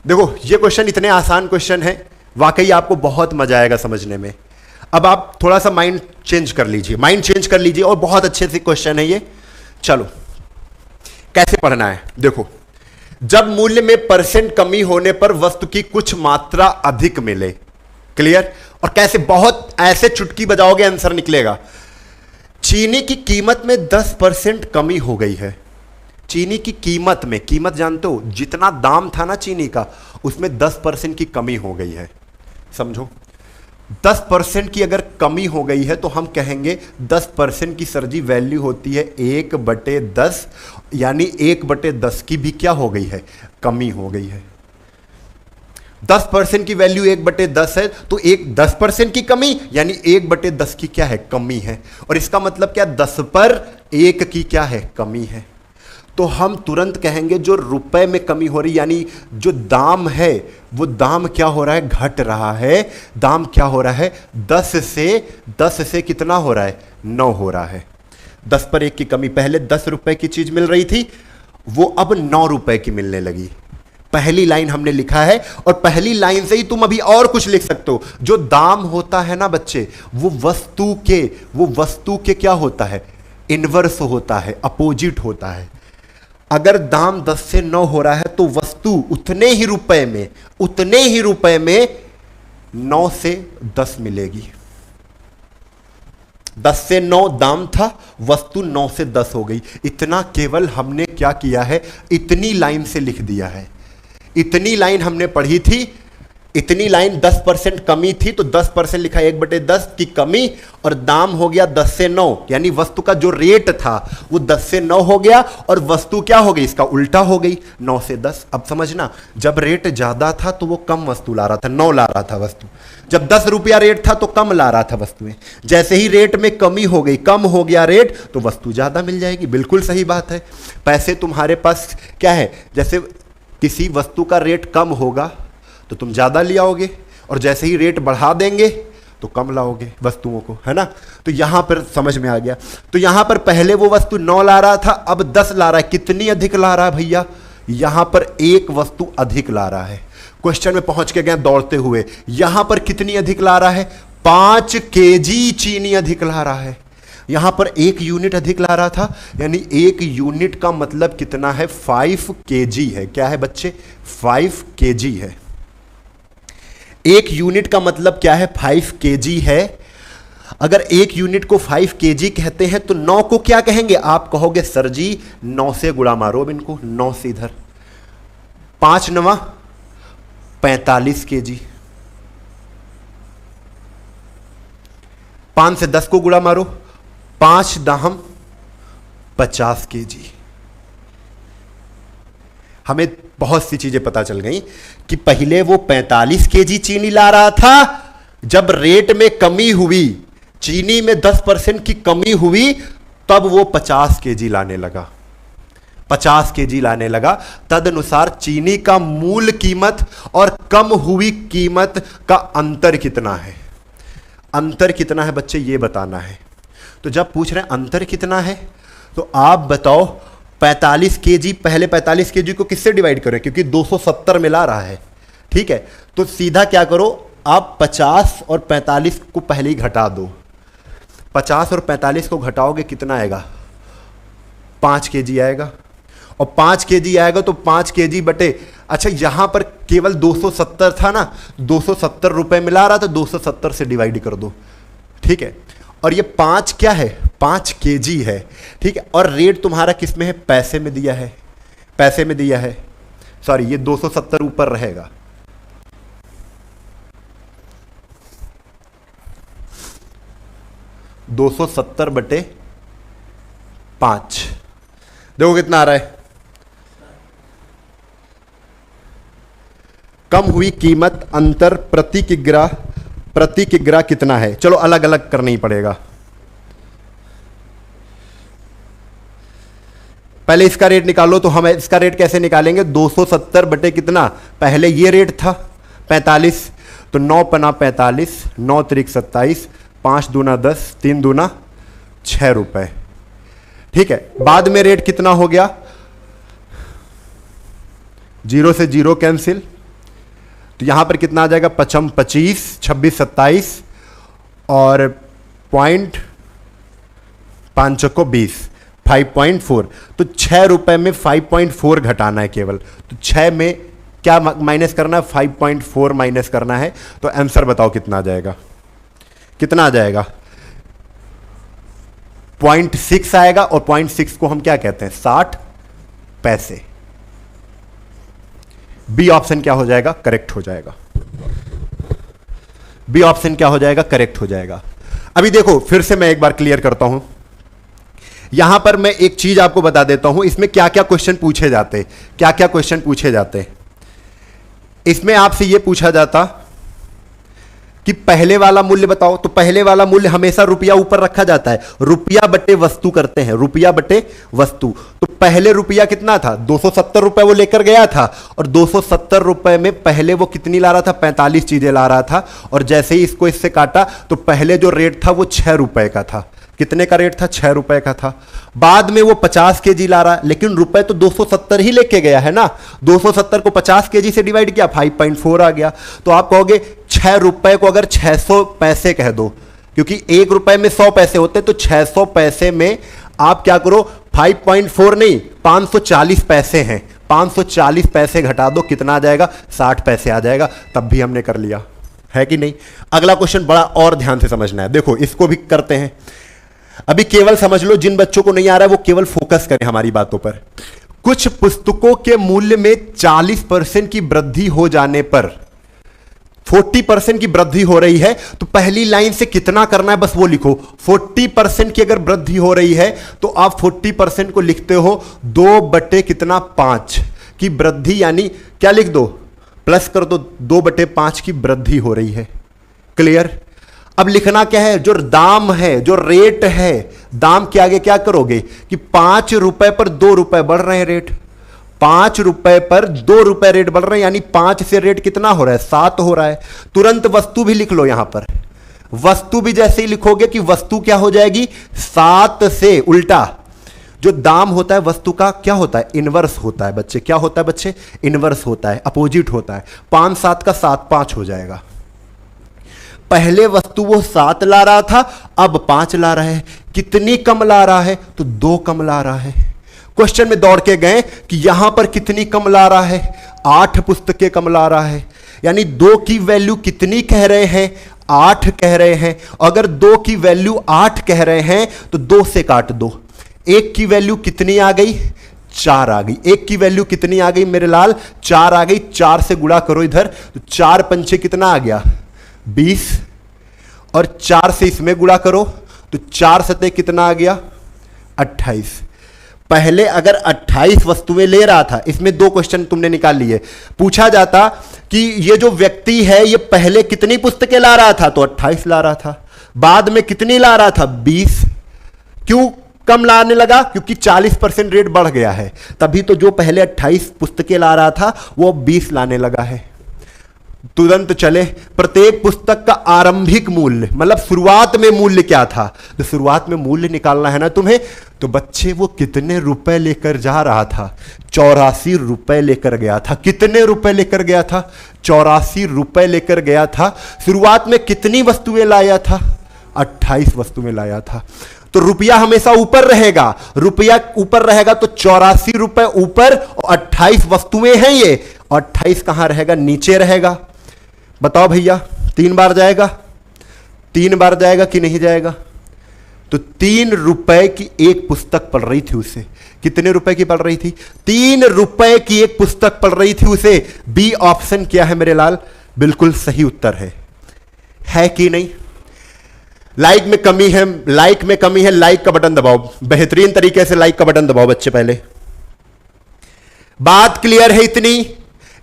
देखो, ये क्वेश्चन इतने आसान क्वेश्चन है, वाकई आपको बहुत मजा आएगा समझने में। अब आप थोड़ा सा माइंड चेंज कर लीजिए, माइंड चेंज कर लीजिए, और बहुत अच्छे से क्वेश्चन है ये। चलो कैसे पढ़ना है, देखो, जब मूल्य में परसेंट कमी होने पर वस्तु की कुछ मात्रा अधिक मिले, क्लियर। और कैसे, बहुत ऐसे चुटकी बजाओगे आंसर निकलेगा। चीनी की कीमत में 10% कमी हो गई है। चीनी की कीमत में, कीमत जानते हो, जितना दाम था ना चीनी का, उसमें 10% की कमी हो गई है। समझो, 10% की अगर कमी हो गई है तो हम कहेंगे 10% की सर जी वैल्यू होती है 1/10, यानी 1/10 की भी क्या हो गई है, कमी हो गई है। 10% की वैल्यू 1/10 है, तो 10% की कमी यानी 1/10 की क्या है, कमी है। और इसका मतलब क्या, 10 पर 1 की क्या है, कमी है। तो हम तुरंत कहेंगे जो रुपए में कमी हो रही, यानी जो दाम है वो दाम क्या हो रहा है, घट रहा है। दाम क्या हो रहा है, 10 से कितना हो रहा है, 9 हो रहा है। 10 पर 1 की कमी, पहले 10 रुपए की चीज मिल रही थी, वो अब 9 रुपए की मिलने लगी। पहली लाइन हमने लिखा है, और पहली लाइन से ही तुम अभी और कुछ लिख सकते हो। जो दाम होता है ना बच्चे, वो वस्तु के क्या होता है, इनवर्स होता है, अपोजिट होता है। अगर दाम 10 से 9 हो रहा है तो वस्तु उतने ही रुपए में 9 से 10 मिलेगी। 10 से 9 दाम था, वस्तु 9 से 10 हो गई। इतना केवल हमने क्या किया है, इतनी लाइन से लिख दिया है। इतनी लाइन हमने पढ़ी थी, इतनी लाइन 10% कमी थी, तो 10% लिखा, 1/10 की कमी, और दाम हो गया 10 से 9, यानी वस्तु का जो रेट था वो 10 से 9 हो गया, और वस्तु क्या हो गई, इसका उल्टा हो गई, 9 से 10। अब समझना, जब रेट ज्यादा था तो वो कम वस्तु ला रहा था, 9 ला रहा था वस्तु। जब 10 रुपया रेट था तो कम ला रहा था वस्तुएं। जैसे ही रेट में कमी हो गई, कम हो गया रेट, तो वस्तु ज्यादा मिल जाएगी। बिल्कुल सही बात है। पैसे तुम्हारे पास क्या है, जैसे किसी वस्तु का रेट कम होगा तो तुम ज्यादा ले आओगे, और जैसे ही रेट बढ़ा देंगे तो कम लाओगे वस्तुओं को, है ना। तो यहां पर समझ में आ गया। तो यहां पर पहले वो वस्तु 9 ला रहा था, अब 10 ला रहा है। कितनी अधिक ला रहा है भैया, यहां पर 1 वस्तु अधिक ला रहा है। क्वेश्चन में पहुंच के गए दौड़ते हुए, यहां पर कितनी अधिक ला रहा है, 5 kg चीनी अधिक ला रहा है। यहां पर 1 यूनिट अधिक ला रहा था, यानी 1 यूनिट का मतलब कितना है, 5 kg है। क्या है बच्चे, 5 kg है। 1 यूनिट का मतलब क्या है, 5 kg है। अगर 1 यूनिट को 5 kg कहते हैं तो 9 को क्या कहेंगे, आप कहोगे सर जी 9 से गुणा मारो। अब इनको 9 से इधर, 5 9 45 kg, 5 से 10 को गुणा मारो, 5 10 50 kg। हमें बहुत सी चीजें पता चल गई कि पहले वो 45 kg चीनी ला रहा था, जब रेट में कमी हुई, चीनी में 10% की कमी हुई, तब वो 50 kg लाने लगा। 50 kg लाने लगा। तदनुसार चीनी का मूल कीमत और कम हुई कीमत का अंतर कितना है, अंतर कितना है बच्चे, ये बताना है। तो जब पूछ रहे हैं अंतर कितना है, तो आप बताओ 45 kg, पहले 45 kg को किससे डिवाइड करें, क्योंकि 270 में ला रहा है, ठीक है। तो सीधा क्या करो, आप 50 और 45 को पहले ही घटा दो। 50 और 45 को घटाओगे कितना आएगा, 5 kg आएगा। और 5 केजी आएगा तो 5 केजी बटे, अच्छा यहां पर केवल 270 था ना, 270 रुपए मिला रहा था, 270 से डिवाइड कर दो, ठीक है। और ये 5 क्या है, 5 केजी है, ठीक है। और रेट तुम्हारा किस में है, पैसे में दिया है, पैसे में दिया है, सॉरी ये 270 ऊपर रहेगा, $270 बटे 5, देखो कितना आ रहा है। कम हुई कीमत अंतर प्रति किग्रा कितना है, चलो अलग अलग करना ही पड़ेगा। पहले इसका रेट निकालो, तो हम इसका रेट कैसे निकालेंगे, 270 बटे कितना, पहले ये रेट था 45, तो 9 पना 45, 9 त्रिक 27, 5 दूना 10, 3 दूना 6 रुपए, ठीक है। बाद में रेट कितना हो गया, 0 से 0 कैंसिल, तो यहां पर कितना आ जाएगा, 55 25, 26 27 और पॉइंट 5 को 20, 5.4, तो 6 रुपए में 5.4 घटाना है केवल, तो 6 में क्या माइनस करना है, 5.4 माइनस करना है, तो आंसर बताओ कितना आ जाएगा, कितना आ जाएगा, 0.6 आएगा। और 0.6 को हम क्या कहते हैं, 60 पैसे। बी ऑप्शन क्या हो जाएगा, करेक्ट हो जाएगा, बी ऑप्शन क्या हो जाएगा, करेक्ट हो जाएगा। अभी देखो फिर से मैं एक बार क्लियर करता हूं, यहां पर मैं एक चीज आपको बता देता हूं, इसमें क्या क्या क्वेश्चन पूछे जाते, क्या क्या क्वेश्चन पूछे जाते। इसमें आपसे यह पूछा जाता कि पहले वाला मूल्य बताओ, तो पहले वाला मूल्य हमेशा रुपया ऊपर रखा जाता है, रुपया बटे वस्तु करते हैं, रुपया बटे वस्तु। तो पहले रुपया कितना था, 270 रुपए वो लेकर गया था, और 270 रुपए में पहले वो कितनी ला रहा था, 45 चीजें ला रहा था, और जैसे ही इसको इससे काटा तो पहले जो रेट था वो 6 रुपए का था, कितने का रेट था, 6 रुपए का था। बाद में वो 50 केजी ला रहा, लेकिन रुपए तो 270 ही लेके गया है ना, 270 को 50 केजी से डिवाइड किया, 5.4 आ गया। तो आप कहोगे 6 रुपए को अगर 600 पैसे कह दो, क्योंकि 1 रुपए में 100 पैसे होते, तो 600 पैसे में आप क्या करो, 5.4 नहीं 540 पैसे हैं, 540 पैसे घटा दो, कितना आ जाएगा, 60 पैसे आ जाएगा। तब भी हमने कर लिया, है कि नहीं। अगला क्वेश्चन बड़ा और ध्यान से समझना है, देखो इसको भी करते हैं। अभी केवल समझ लो, जिन बच्चों को नहीं आ रहा है वो केवल फोकस करें हमारी बातों पर। कुछ पुस्तकों के मूल्य में 40% की वृद्धि हो जाने पर 40% की वृद्धि हो रही है, तो पहली लाइन से कितना करना है बस वो लिखो। 40% की अगर वृद्धि हो रही है तो आप 40% को लिखते हो 2 बटे कितना 5 की वृद्धि, यानी क्या लिख दो, प्लस कर दो, 2 बटे 5 की वृद्धि हो रही है। क्लियर। अब लिखना क्या है, जो दाम है, जो रेट है, दाम के आगे क्या करोगे कि 5 रुपए पर 2 रुपए बढ़ रहे हैं रेट, 5 रुपए पर 2 रुपए रेट बढ़ रहे हैं, यानी 5 से रेट कितना हो रहा है, 7 हो रहा है। तुरंत वस्तु भी लिख लो, यहां पर वस्तु भी जैसे ही लिखोगे कि वस्तु क्या हो जाएगी, 7 से उल्टा। जो दाम होता है वस्तु का क्या होता है, इनवर्स होता है बच्चे, क्या होता है बच्चे, इनवर्स होता है, अपोजिट होता है। 5 7 का 7 5 हो जाएगा। पहले वस्तु वो 7 ला रहा था, अब 5 ला रहा है, कितनी कम ला रहा है, तो 2 कम ला रहा है। क्वेश्चन में दौड़ के गए कि यहां पर कितनी कम ला रहा है, 8 पुस्तकें कम ला रहा है, यानी 2 की वैल्यू कितनी कह रहे हैं, 8 कह रहे हैं। अगर 2 की वैल्यू 8 कह रहे हैं तो 2 से काट दो, 1 की वैल्यू कितनी आ गई, 4 आ गई। 1 की वैल्यू कितनी आ गई मेरे लाल, 4 आ गई। 4 से गुणा करो इधर, तो 4 पंचे कितना आ गया, 20, और 4 से इसमें गुणा करो तो 4 सतह कितना आ गया, 28। पहले अगर 28 वस्तुएं ले रहा था, इसमें 2 क्वेश्चन तुमने निकाल लिए। पूछा जाता कि ये जो व्यक्ति है ये पहले कितनी पुस्तकें ला रहा था, तो 28 ला रहा था। बाद में कितनी ला रहा था, 20। क्यों कम लाने लगा, क्योंकि 40% रेट बढ़ गया है, तभी तो जो पहले 28 पुस्तकें ला रहा था वो 20 लाने लगा है। तुरंत चले, प्रत्येक पुस्तक का आरंभिक मूल्य, मतलब शुरुआत में मूल्य क्या था, तो शुरुआत में मूल्य निकालना है ना तुम्हें। तो बच्चे वो कितने रुपए लेकर जा रहा था, 84 रुपए लेकर गया था। कितने रुपए लेकर गया था, 84 रुपए लेकर गया था। शुरुआत में कितनी वस्तुएं लाया था, 28 वस्तुएं लाया था। तो रुपया हमेशा ऊपर रहेगा, रुपया ऊपर रहेगा तो 84 रुपए ऊपर और 28 वस्तुएं हैं ये, और 28 कहां रहेगा? नीचे रहेगा। बताओ भैया, 3 बार जाएगा? 3 बार जाएगा कि नहीं जाएगा? तो 3 रुपए की एक पुस्तक पढ़ रही थी उसे। कितने रुपए की पढ़ रही थी? 3 रुपए की एक पुस्तक पढ़ रही थी उसे। बी ऑप्शन क्या है मेरे लाल? बिल्कुल सही उत्तर है कि नहीं? लाइक में कमी है, लाइक में कमी है, लाइक का बटन दबाओ, बेहतरीन तरीके से लाइक का बटन दबाओ बच्चे। पहले बात क्लियर है?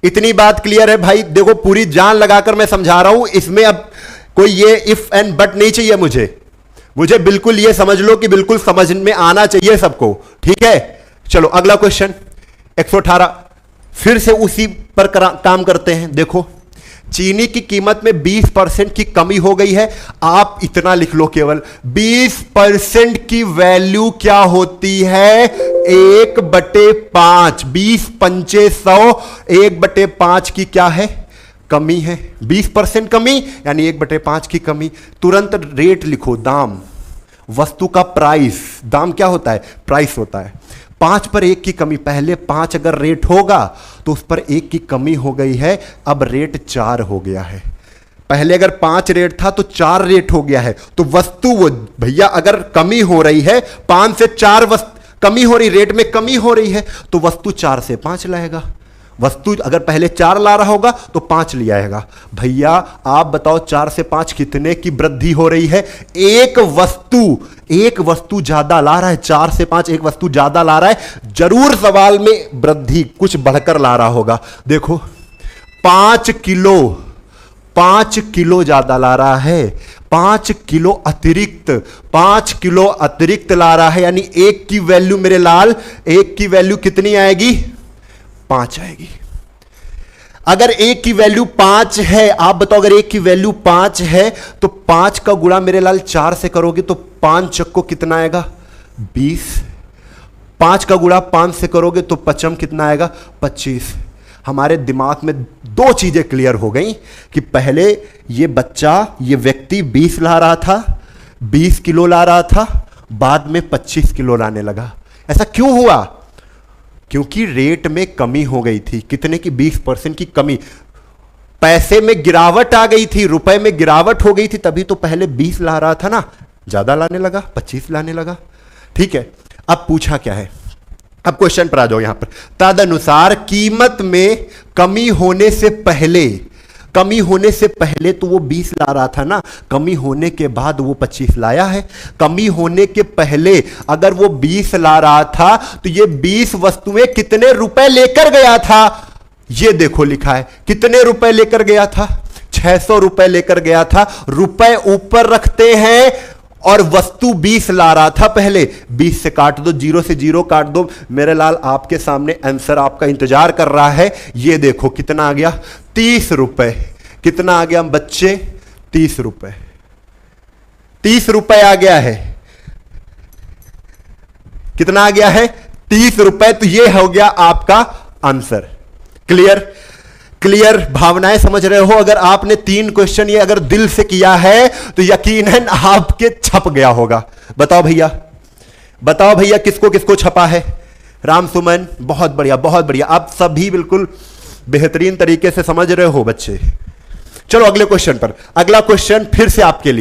इतनी बात क्लियर है भाई। देखो पूरी जान लगाकर मैं समझा रहा हूं, इसमें अब कोई ये इफ एंड बट नहीं चाहिए मुझे बिल्कुल ये समझ लो कि बिल्कुल समझ में आना चाहिए सबको, ठीक है? चलो अगला क्वेश्चन 118, फिर से उसी पर काम करते हैं। देखो चीनी की कीमत में 20% की कमी हो गई है। आप इतना लिख लो केवल, 20% की वैल्यू क्या होती है? 1/5। 20 पंचे 100, 1/5 की क्या है? कमी है। 20% कमी यानी 1/5 की कमी। तुरंत रेट लिखो, दाम, वस्तु का प्राइस। दाम क्या होता है? प्राइस होता है। 5 पर 1 की कमी, पहले 5 अगर रेट होगा तो उस पर 1 की कमी हो गई है, अब रेट 4 हो गया है। पहले अगर 5 रेट था तो 4 रेट हो गया है। तो वस्तु वो भैया अगर कमी हो रही है, 5 से 4 कमी हो रही, रेट में कमी हो रही है, तो वस्तु 4 से 5 लाएगा। वस्तु अगर पहले 4 ला रहा होगा तो 5 ले आएगा। भैया आप बताओ 4 से 5 कितने की वृद्धि हो रही है? एक वस्तु ज्यादा ला रहा है। 4 से 5 एक वस्तु ज्यादा ला रहा है, जरूर सवाल में वृद्धि कुछ बढ़कर ला रहा होगा। देखो 5 किलो ज्यादा ला रहा है, 5 किलो अतिरिक्त ला रहा है, यानी 1 की वैल्यू मेरे लाल, 1 की वैल्यू कितनी आएगी? 5 आएगी। अगर 1 की वैल्यू 5 है, आप बताओ अगर 1 की वैल्यू 5 है तो 5 का गुणा मेरे लाल 4 से करोगे तो 5 चक्को कितना आएगा? 20। 5 का गुणा 5 से करोगे तो 5 कितना आएगा? 25। हमारे दिमाग में 2 चीजें क्लियर हो गई कि पहले ये बच्चा, ये व्यक्ति 20 ला रहा था, 20 किलो ला रहा था, बाद में 25 किलो लाने लगा। ऐसा क्यों हुआ? क्योंकि रेट में कमी हो गई थी। कितने की? 20% की कमी। पैसे में गिरावट आ गई थी, रुपए में गिरावट हो गई थी, तभी तो पहले 20 ला रहा था ना, ज्यादा लाने लगा, 25 लाने लगा। ठीक है, अब पूछा क्या है? अब क्वेश्चन पर आ जाओ यहां पर। तदनुसार कीमत में कमी होने से पहले तो वो 20 ला रहा था ना, कमी होने के बाद वो 25 लाया है। कमी होने के पहले अगर वो 20 ला रहा था तो ये 20 वस्तुएं कितने रुपए लेकर गया था? ये देखो लिखा है, कितने रुपए लेकर गया था? 600 रुपए लेकर गया था। रुपए ऊपर रखते हैं और वस्तु 20 ला रहा था पहले। 20 से काट दो, 0 से 0 काट दो। मेरे लाल आपके सामने आंसर आपका इंतजार कर रहा है। ये देखो कितना आ गया? 30 रुपए। कितना आ गया बच्चे? 30 रुपए। 30 रुपए आ गया है। कितना आ गया है? 30 रुपए। तो ये हो गया आपका आंसर। क्लियर भावनाएं समझ रहे हो? अगर आपने 3 क्वेश्चन ये अगर दिल से किया है तो यकीनन आपके छप गया होगा। बताओ भैया किसको किसको छपा है? राम सुमन, बहुत बढ़िया बहुत बढ़िया। आप सभी बिल्कुल बेहतरीन तरीके से समझ रहे हो बच्चे। चलो अगले क्वेश्चन पर। अगला क्वेश्चन फिर से आपके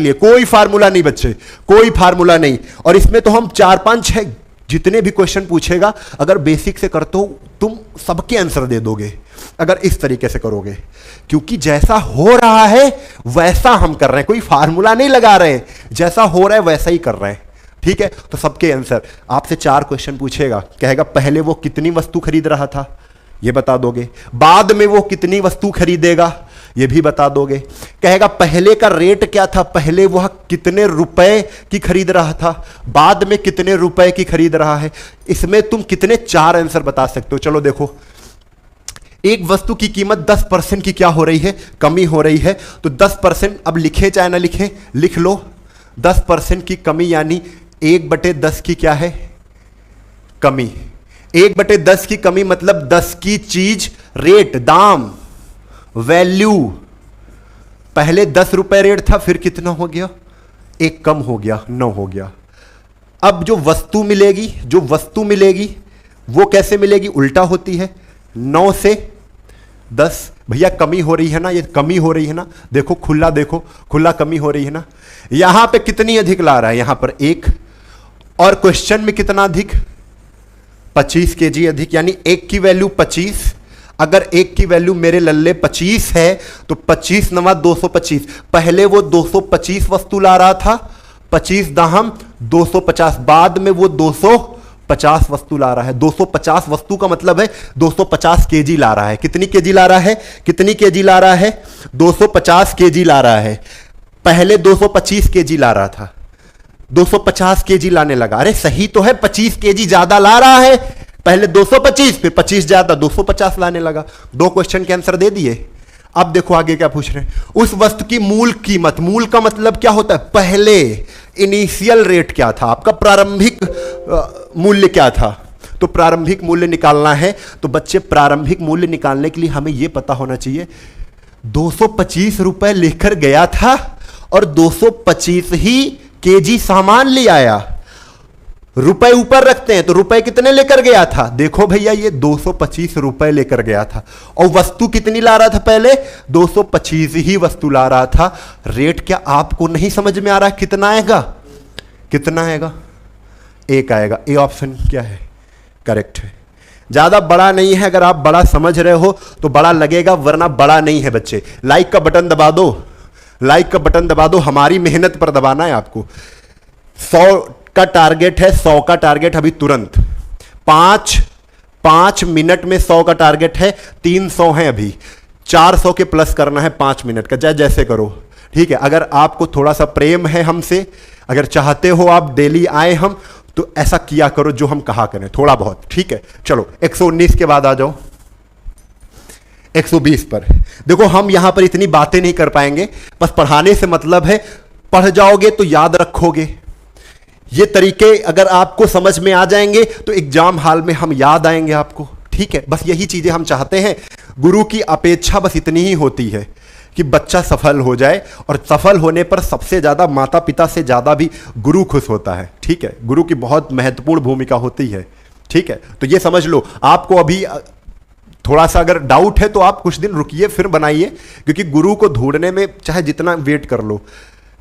लिए, कोई फार्मूला नहीं बच्चे, कोई फार्मूला नहीं। और इसमें तो हम 4, 5, 6 जितने भी क्वेश्चन पूछेगा, अगर बेसिक से करते हो तुम सबके आंसर दे दोगे अगर इस तरीके से करोगे। क्योंकि जैसा हो रहा है वैसा हम कर रहे हैं, कोई फार्मूला नहीं लगा रहे हैं, जैसा हो रहा है वैसा ही कर रहे हैं। ठीक है, तो सबके आंसर। आपसे 4 क्वेश्चन पूछेगा, कहेगा पहले वो कितनी वस्तु खरीद रहा था, ये बता दोगे। बाद में वो कितनी वस्तु खरीदेगा, ये भी बता दोगे। कहेगा पहले का रेट क्या था, पहले वह कितने रुपए की खरीद रहा था, बाद में कितने रुपए की खरीद रहा है। इसमें तुम कितने 4 आंसर बता सकते हो। चलो देखो, एक वस्तु की कीमत 10% की क्या हो रही है? कमी हो रही है। तो 10%, अब लिखे चाहे ना लिखे, लिख लो। 10% की कमी यानी 1/10 की क्या है? कमी। 1/10 की कमी मतलब 10 की चीज, रेट, दाम, वैल्यू। पहले 10 रुपए रेट था, फिर कितना हो गया? एक कम हो गया, 9 हो गया। अब जो वस्तु मिलेगी वो कैसे मिलेगी? उल्टा होती है, 9 से 10। भैया कमी हो रही है ना, ये कमी हो रही है ना, देखो खुला कमी हो रही है ना। यहां पे कितनी अधिक ला रहा है? यहां पर 1, और क्वेश्चन में कितना अधिक? 25 kg अधिक, यानी 1 की वैल्यू 25। अगर 1 की वैल्यू मेरे लल्ले 25 है तो 25 नवा 225। पहले वो 225 वस्तु ला रहा था, 25 दाहम 250, बाद में वो 250 वस्तु ला रहा है। 250 वस्तु का मतलब है 250 केजी ला रहा है। कितनी केजी ला रहा है? 250 केजी ला रहा है। पहले 225 केजी ला रहा था, 250 केजी लाने लगा। अरे सही तो है, 25 केजी ज्यादा ला रहा है। पहले 225, फिर 25 ज्यादा 250 लाने लगा। 2 क्वेश्चन के आंसर दे दिए। अब देखो आगे क्या पूछ रहे हैं। उस वस्तु की मूल कीमत, मूल का मतलब क्या होता है? पहले इनिशियल रेट क्या था आपका, प्रारंभिक मूल्य क्या था? तो प्रारंभिक मूल्य निकालना है। तो बच्चे प्रारंभिक मूल्य निकालने के लिए हमें यह पता होना चाहिए 225 रुपए लेकर गया था और 225 ही केजी सामान ले आया। रुपए ऊपर रखते हैं तो रुपए कितने लेकर गया था? देखो भैया ये 225 रुपए लेकर गया था, और वस्तु कितनी ला रहा था? पहले 225 ही वस्तु ला रहा था। रेट क्या आपको नहीं समझ में आ रहा? कितना आएगा? कितना आएगा? 1 आएगा। ए ऑप्शन क्या है? करेक्ट है। ज्यादा बड़ा नहीं है, अगर आप बड़ा समझ रहे हो तो बड़ा लगेगा, वरना बड़ा नहीं है। बच्चे लाइक का बटन दबा दो, लाइक का बटन दबा दो, हमारी मेहनत पर दबाना है आपको। 100 का टारगेट है, 100 का टारगेट अभी तुरंत 5 मिनट में 100 का टारगेट है। 300 है अभी, 400 के प्लस करना है 5 मिनट का। चाहे जैसे करो, ठीक है। अगर आपको थोड़ा सा प्रेम है हमसे, अगर चाहते हो आप डेली आए हम, तो ऐसा किया करो जो हम कहा करें, थोड़ा बहुत, ठीक है। चलो 119 के बाद आ जाओ 120 पर। देखो हम यहां पर इतनी बातें नहीं कर पाएंगे, बस पढ़ाने से मतलब है। पढ़ जाओगे तो याद रखोगे। ये तरीके अगर आपको समझ में आ जाएंगे तो एग्जाम हॉल में हम याद आएंगे आपको, ठीक है। बस यही चीजें हम चाहते हैं। गुरु की अपेक्षा बस इतनी ही होती है कि बच्चा सफल हो जाए, और सफल होने पर सबसे ज्यादा माता पिता से ज्यादा भी गुरु खुश होता है, ठीक है। गुरु की बहुत महत्वपूर्ण भूमिका होती है, ठीक है। तो ये समझ लो। आपको अभी थोड़ा सा अगर डाउट है तो आप कुछ दिन रुकिए, फिर बनाइए, क्योंकि गुरु को ढूंढने में चाहे जितना वेट कर लो,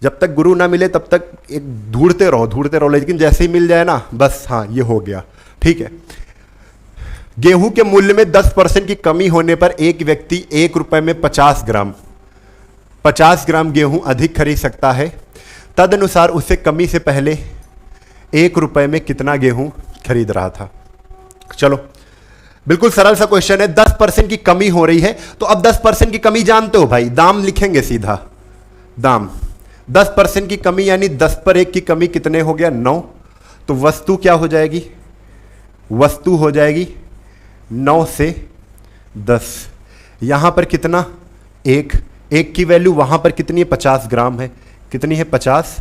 जब तक गुरु ना मिले तब तक एक ढूंढते रहो, लेकिन जैसे ही मिल जाए ना, बस हाँ ये हो गया, ठीक है। गेहूं के मूल्य में 10% की कमी होने पर एक व्यक्ति 1 रुपए में 50 ग्राम गेहूं अधिक खरीद सकता है। तदनुसार उससे कमी से पहले 1 रुपए में कितना गेहूं खरीद रहा था? चलो बिल्कुल सरल सा क्वेश्चन है। 10% की कमी हो रही है, तो अब 10% की कमी जानते हो भाई, दाम लिखेंगे सीधा। दाम 10% की कमी यानी 10 पर 1 की कमी कितने हो गया? 9। तो वस्तु क्या हो जाएगी? वस्तु हो जाएगी 9 से 10। यहां पर कितना? 1 की वैल्यू वहां पर कितनी है? 50 ग्राम है। कितनी है? 50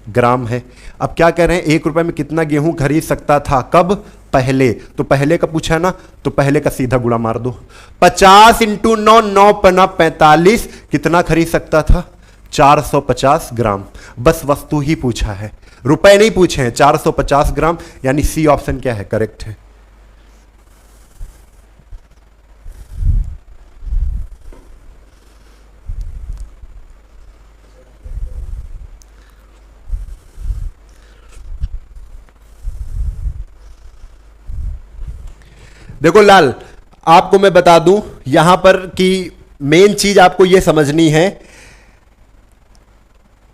ग्राम है। अब क्या कह रहे हैं? 1 रुपए में कितना गेहूं खरीद सकता था? कब? पहले। तो पहले का पूछा है ना, तो पहले का सीधा गुणा मार दो। 50 × 9, 9 पन्ना 45, कितना खरीद सकता था? 450 ग्राम। बस वस्तु ही पूछा है, रुपए नहीं पूछे हैं। 450 ग्राम, यानी सी ऑप्शन क्या है? करेक्ट है। देखो लाल, आपको मैं बता दूं यहां पर कि मेन चीज आपको यह समझनी है।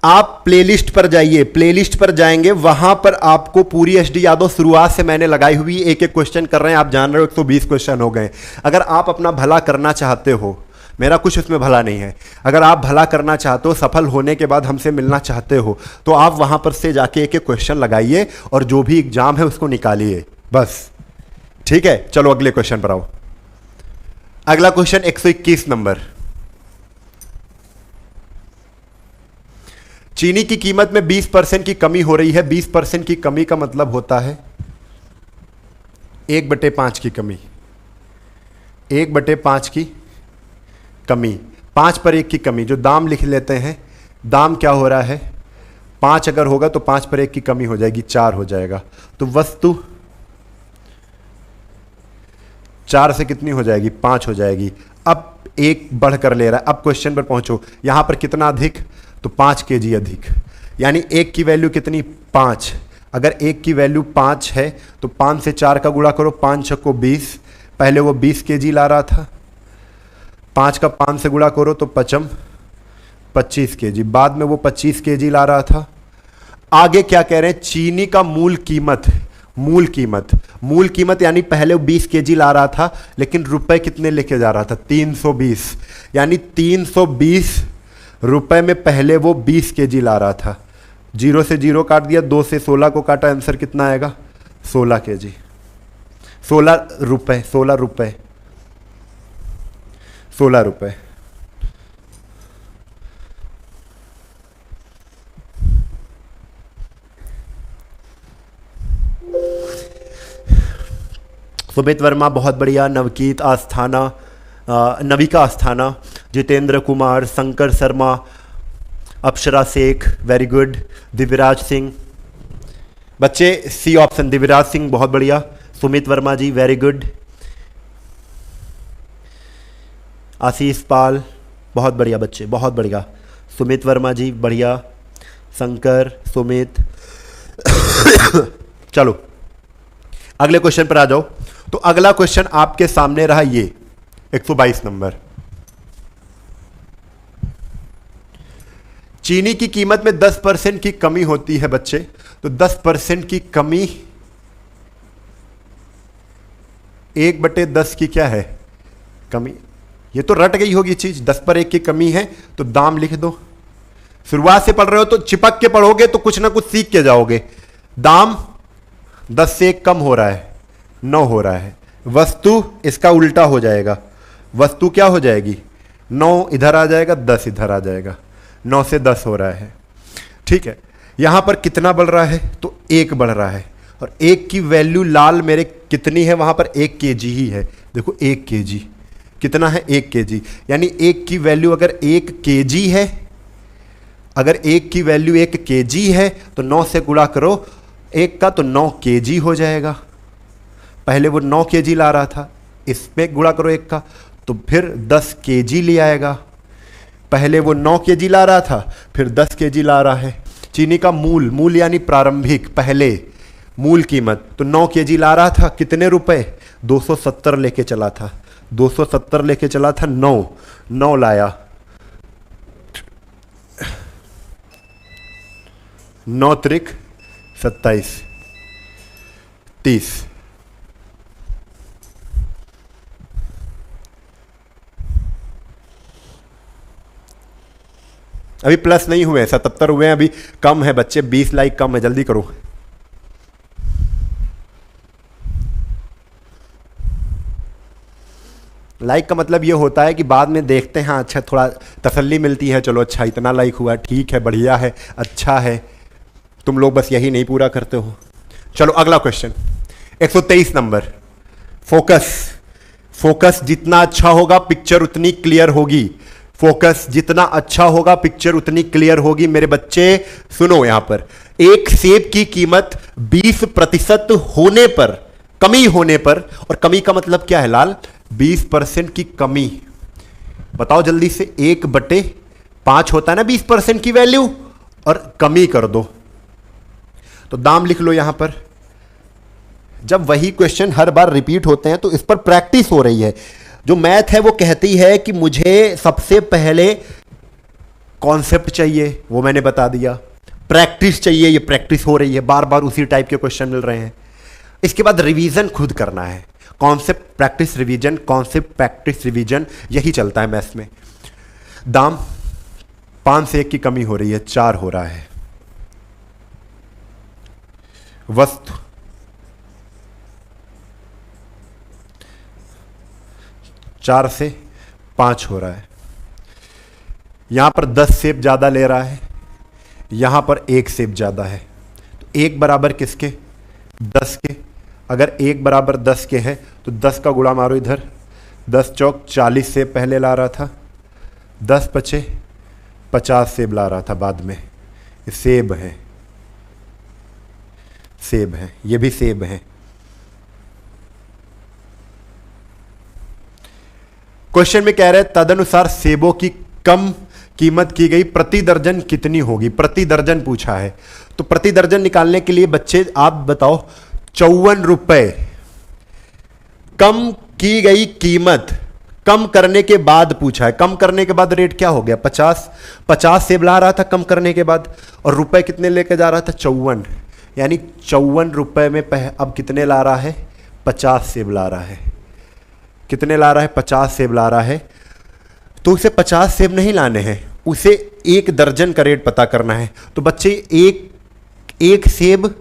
आप प्लेलिस्ट पर जाइए, प्लेलिस्ट पर जाएंगे, वहां पर आपको पूरी एसडी यादव शुरुआत से मैंने लगाई हुई एक एक क्वेश्चन कर रहे हैं। आप जान रहे हो 120 क्वेश्चन हो गए। अगर आप अपना भला करना चाहते हो, मेरा कुछ उसमें भला नहीं है, अगर आप भला करना चाहते हो, सफल होने के बाद हमसे मिलना चाहते हो, तो आप वहां पर से जाके एक एक क्वेश्चन लगाइए और जो भी एग्जाम है उसको निकालिए, बस, ठीक है। चलो अगले क्वेश्चन पर आओ। अगला क्वेश्चन 121 नंबर। चीनी की कीमत में 20% की कमी हो रही है। 20% की कमी का मतलब होता है 1/5 की कमी। 1/5 की कमी, 5 पर 1 की कमी। जो दाम लिख लेते हैं, दाम क्या हो रहा है? 5 अगर होगा तो 5 पर 1 की कमी हो जाएगी, 4 हो जाएगा। तो वस्तु 4 से कितनी हो जाएगी, 5 हो जाएगी। अब 1 बढ़कर ले रहा है। अब क्वेश्चन पर पहुंचो, यहां पर कितना अधिक, तो 5 kg अधिक, यानी 1 की वैल्यू कितनी, 5। अगर 1 की वैल्यू 5 है तो 5 से 4 का गुणा करो, 5 छक्को 20। पहले वो 20 kg ला रहा था, 5 का 5 से गुणा करो तो 5 25 kg, बाद में वो 25 kg ला रहा था। आगे क्या कह रहे हैं, चीनी का मूल कीमत, मूल कीमत यानी पहले वो 20 kg ला रहा था, लेकिन रुपए कितने लेके जा रहा था, 320, यानी 320 रुपए में पहले वो 20 kg ला रहा था। 0 से 0 काट दिया, 2 से 16 को काटा, आंसर कितना आएगा, 16 kg, 16 रुपए, 16 रुपए, 16 रुपए। सुमित वर्मा बहुत बढ़िया, नवकीत आस्थाना, नविका आस्थाना, जितेंद्र कुमार, शंकर शर्मा, अप्सरा शेख, वेरी गुड, दिव्यराज सिंह, बच्चे सी ऑप्शन, दिव्यराज सिंह बहुत बढ़िया, सुमित वर्मा जी वेरी गुड, आशीष पाल बहुत बढ़िया बच्चे, बहुत बढ़िया, सुमित वर्मा जी बढ़िया, शंकर, सुमित। चलो अगले क्वेश्चन पर आ जाओ। तो अगला क्वेश्चन आपके सामने रहा ये 122 नंबर। चीनी की कीमत में 10% की कमी होती है बच्चे, तो 10% की कमी 1/10 की क्या है, कमी। ये तो रट गई होगी चीज, 10 पर 1 की कमी है तो दाम लिख दो। शुरुआत से पढ़ रहे हो तो चिपक के पढ़ोगे तो कुछ ना कुछ सीख के जाओगे। दाम 10 से 1 कम हो रहा है, 9 हो रहा है। वस्तु इसका उल्टा हो जाएगा, वस्तु क्या हो जाएगी, 9 इधर आ जाएगा, 10 इधर आ जाएगा, 9 से 10 हो रहा है। ठीक है, यहां पर कितना बढ़ रहा है, तो 1 बढ़ रहा है, और 1 की वैल्यू लाल मेरे कितनी है, वहां पर 1 kg ही है। देखो 1 kg कितना है, 1 kg, यानी 1 की वैल्यू अगर 1 kg है, अगर 1 की वैल्यू 1 kg है तो 9 से गुणा करो 1 का, तो 9 kg हो जाएगा। पहले वो 9 kg ला रहा था, इसमें गुणा करो 1 का, तो फिर 10 kg ले आएगा। पहले वो 9 kg ला रहा था, फिर 10 kg ला रहा है। चीनी का मूल यानी प्रारंभिक, पहले मूल कीमत, तो 9 kg ला रहा था, कितने रुपए, 270 लेके चला था, 270 लेके चला था, 9 लाया, 9 त्रिक 27, 30। अभी प्लस नहीं हुए, 77 हुए हैं, अभी कम है बच्चे, 20 लाइक कम है, जल्दी करो। लाइक का मतलब ये होता है कि बाद में देखते हैं, अच्छा थोड़ा तसल्ली मिलती है, चलो अच्छा इतना लाइक हुआ, ठीक है, बढ़िया है, अच्छा है। तुम लोग बस यही नहीं पूरा करते हो। चलो अगला क्वेश्चन 123 नंबर। फोकस जितना अच्छा होगा पिक्चर उतनी क्लियर होगी, फोकस जितना अच्छा होगा पिक्चर उतनी क्लियर होगी। मेरे बच्चे सुनो, यहां पर एक सेब की कीमत 20% होने पर, कमी होने पर, और कमी का मतलब क्या है लाल, 20% की कमी। बताओ जल्दी से, 1/5 होता है ना 20% की वैल्यू, और कमी कर दो तो दाम लिख लो यहां पर। जब वही क्वेश्चन हर बार रिपीट होते हैं तो इस पर प्रैक्टिस हो रही है। जो मैथ है वो कहती है कि मुझे सबसे पहले कॉन्सेप्ट चाहिए, वो मैंने बता दिया, प्रैक्टिस चाहिए, ये प्रैक्टिस हो रही है, बार बार उसी टाइप के क्वेश्चन मिल रहे हैं। इसके बाद रिवीजन खुद करना है, concept practice revision, concept practice revision, यही चलता है मैथ्स में। दाम 5 से 1 की कमी हो रही है, 4 हो रहा है। वस्तु 4 से 5 हो रहा है। यहां पर 10 सेब ज्यादा ले रहा है, यहां पर 1 सेब ज्यादा है, तो 1 बराबर किसके, 10 के। अगर 1 बराबर 10 के है तो 10 का गुणा मारो इधर, 10 चौक 40 सेब पहले ला रहा था, 10 पचे 50 सेब ला रहा था बाद में। सेब है, सेब है, ये भी सेब है। क्वेश्चन में कह रहे हैं तदनुसार सेबों की कम कीमत की गई प्रति दर्जन कितनी होगी। प्रति दर्जन पूछा है, तो प्रति दर्जन निकालने के लिए बच्चे आप बताओ, 54 रुपए कम की गई कीमत, कम करने के बाद पूछा है। कम करने के बाद रेट क्या हो गया, 50 सेब ला रहा था कम करने के बाद, और रुपए कितने लेके जा रहा था, 54। यानी 54 रुपए में अब कितने ला रहा है, 50 सेब ला रहा है। कितने ला रहा है, 50 सेब ला रहा है। तो उसे 50 सेब नहीं लाने हैं, उसे एक दर्जन का रेट पता करना है। तो बच्चे एक सेब,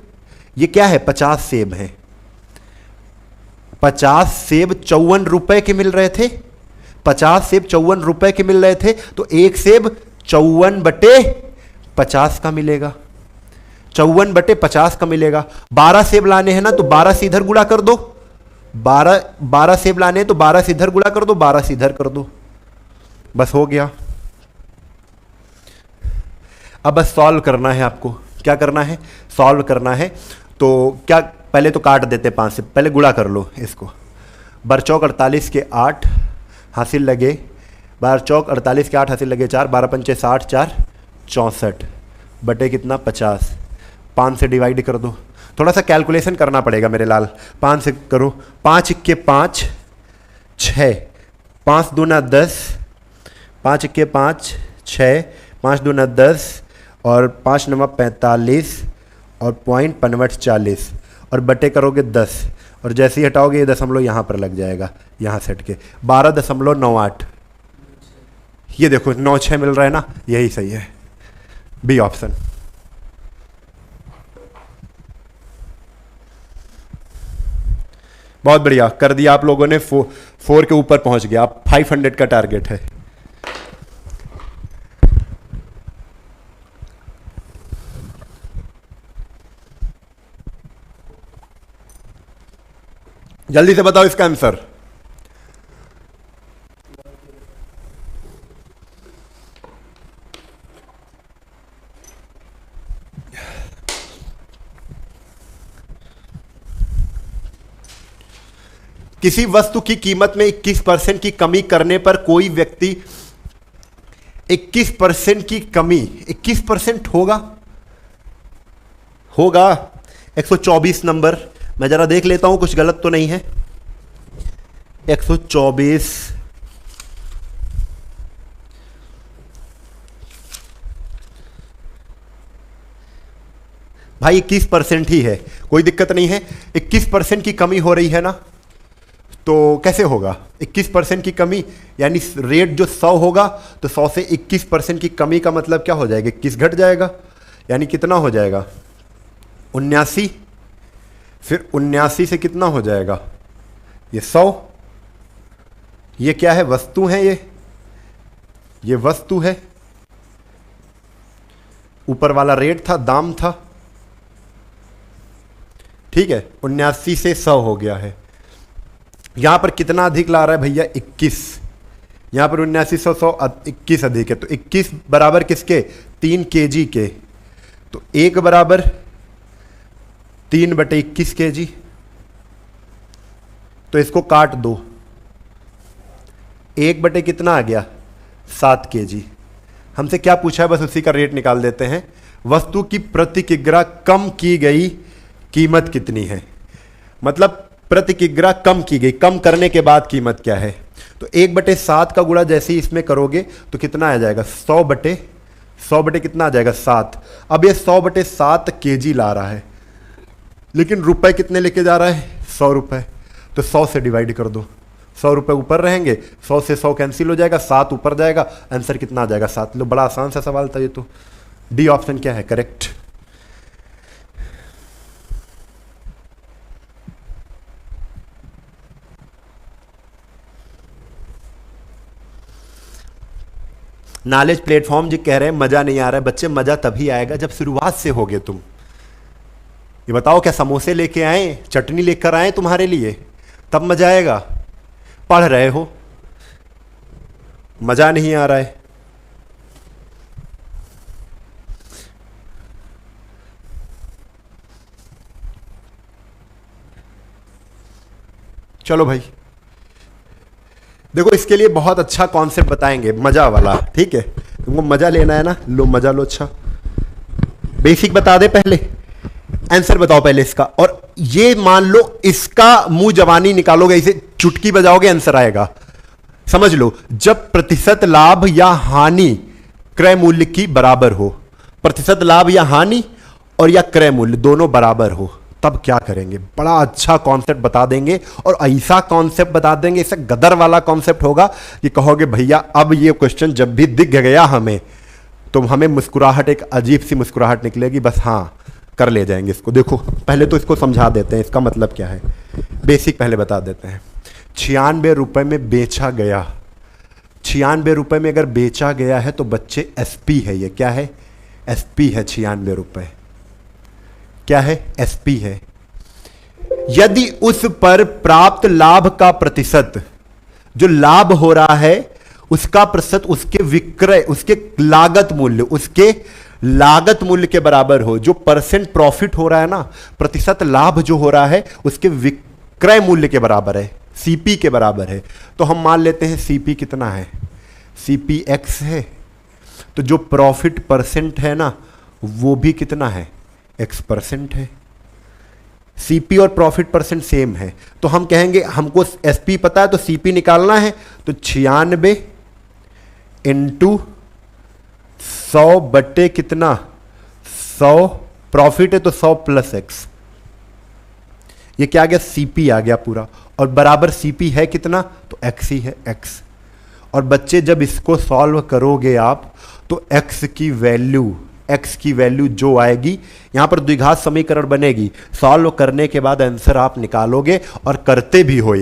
ये क्या है, 50 सेब हैं। 50 सेब 54 रुपए के मिल रहे थे, 50 सेब 54 रुपए के मिल रहे थे, तो एक सेब 54/50 का मिलेगा, 54/50 का मिलेगा। 12 सेब लाने हैं ना, तो 12 से इधर गुणा कर दो, 12 सेब लाने हैं तो 12 से इधर गुणा कर दो, 12 से इधर कर दो, बस हो गया। अब बस सॉल्व करना है आपको। क्या करना है, सॉल्व करना है। तो क्या, पहले तो काट देते 5 से, पहले गुणा कर लो इसको। बार चौक 48 के 8 हासिल लगे, बार चौक 48 के 8 हासिल लगे 4, 12 पंचे 60, 4 64 बटे कितना, 50। 5 से डिवाइड कर दो, थोड़ा सा कैलकुलेशन करना पड़ेगा मेरे लाल। 5 से करो, 5 के 5 6, 5 दूना 10, 5 के 5 6, 5 दूना 10 और 5 नवा 45 और पॉइंट 55 40 और बटे करोगे 10, और जैसे ही हटाओगे ये दशमलव यहाँ पर लग जाएगा, यहाँ से हट के 12.98। ये देखो 96 मिल रहा है ना, यही सही है, बी ऑप्शन। बहुत बढ़िया कर दिया आप लोगों ने, 4 के ऊपर पहुंच गया। आप 500 का टारगेट है। जल्दी से बताओ इसका आंसर। किसी वस्तु की कीमत में 21% की कमी करने पर कोई व्यक्ति 21% की कमी, 21% होगा 124 नंबर। मैं जरा देख लेता हूं कुछ गलत तो नहीं है। 124 भाई 21% ही है, कोई दिक्कत नहीं है। 21% की कमी हो रही है ना, तो कैसे होगा 21% की कमी, यानी रेट जो 100 होगा तो 100 से 21% की कमी का मतलब क्या हो जाएगा, 21 घट जाएगा, यानी कितना हो जाएगा 79। फिर 79 से कितना हो जाएगा, ये 100। ये क्या है, वस्तु है, ये वस्तु है, ऊपर वाला रेट था, दाम था, ठीक है। 79 से 100 हो गया है। यहां पर कितना अधिक ला रहा है भैया, 21। यहां पर 79 100 21 अधिक है, तो 21 बराबर किसके, 3 kg के। तो 1 बराबर 3/21 kg। तो इसको काट दो, 1 बटे कितना आ गया, 7 kg। हमसे क्या पूछा है, बस उसी का रेट निकाल देते हैं। वस्तु की प्रति किग्रा कम की गई कीमत कितनी है, मतलब प्रति किग्रा कम की गई, कम करने के बाद कीमत क्या है। तो 1/7 का गुणा जैसे ही इसमें करोगे तो कितना आ जाएगा, 100 बटे कितना आ जाएगा, 7। अब ये 100/7 kg ला रहा है, लेकिन रुपए कितने लेके जा रहा है, 100 रुपए। तो 100 से डिवाइड कर दो, 100 रुपए ऊपर रहेंगे, 100 से 100 कैंसिल हो जाएगा, 7 ऊपर जाएगा, आंसर कितना आ जाएगा, 7। लो, बड़ा आसान सा सवाल था ये तो। डी ऑप्शन क्या है करेक्ट। नॉलेज प्लेटफॉर्म जी कह रहे हैं मजा नहीं आ रहा है। बच्चे मजा तभी आएगा जब शुरुआत से होगे तुम। ये बताओ, क्या समोसे लेके आए, चटनी लेकर आए तुम्हारे लिए, तब मजा आएगा। पढ़ रहे हो, मजा नहीं आ रहा है। चलो भाई, देखो इसके लिए बहुत अच्छा कॉन्सेप्ट बताएंगे, मजा वाला, ठीक है? तुमको मजा लेना है ना, लो मजा लो। अच्छा बेसिक बता दे पहले, आंसर बताओ पहले इसका, और ये मान लो इसका मुंह जवानी निकालोगे, इसे चुटकी बजाओगे आंसर आएगा। समझ लो, जब प्रतिशत लाभ या हानि क्रय मूल्य की बराबर हो, प्रतिशत लाभ या हानि और या क्रय मूल्य दोनों बराबर हो, तब क्या करेंगे? बड़ा अच्छा कॉन्सेप्ट बता देंगे, और ऐसा कॉन्सेप्ट बता देंगे, ऐसा गदर वाला कॉन्सेप्ट होगा कि कहोगे भैया अब ये क्वेश्चन जब भी दिख गया हमें, तो हमें मुस्कुराहट, एक अजीब सी मुस्कुराहट निकलेगी, बस हाँ कर ले जाएंगे इसको। देखो पहले तो इसको समझा देते हैं, इसका मतलब क्या है, बेसिक पहले बता देते हैं। 96 रुपए में बेचा गया, 96 रुपए में अगर बेचा गया है तो बच्चे एसपी है, ये क्या है? एसपी है। 96 रुपए क्या है? एसपी है। यदि उस पर प्राप्त लाभ का प्रतिशत, जो लाभ हो रहा है उसका प्रतिशत उसके विक्रय, उसके लागत मूल्य, उसके लागत मूल्य के बराबर हो, जो परसेंट प्रॉफिट हो रहा है ना, प्रतिशत लाभ जो हो रहा है उसके विक्रय मूल्य के बराबर है, सीपी के बराबर है। तो हम मान लेते हैं सीपी कितना है? सीपी एक्स है, तो जो प्रॉफिट परसेंट है ना वो भी कितना है? एक्स परसेंट है। सीपी और प्रॉफिट परसेंट सेम है, तो हम कहेंगे हमको एसपी पता है तो सीपी निकालना है, तो 96 इंटू 100 बटे कितना? 100 प्रॉफिट है तो 100 प्लस एक्स, ये क्या आ गया? सीपी आ गया पूरा, और बराबर सीपी है कितना? तो एक्स ही है, एक्स। और बच्चे जब इसको सॉल्व करोगे आप, तो एक्स की वैल्यू जो आएगी, यहां पर द्विघात समीकरण बनेगी, सॉल्व करने के बाद आंसर आप निकालोगे, और करते भी हो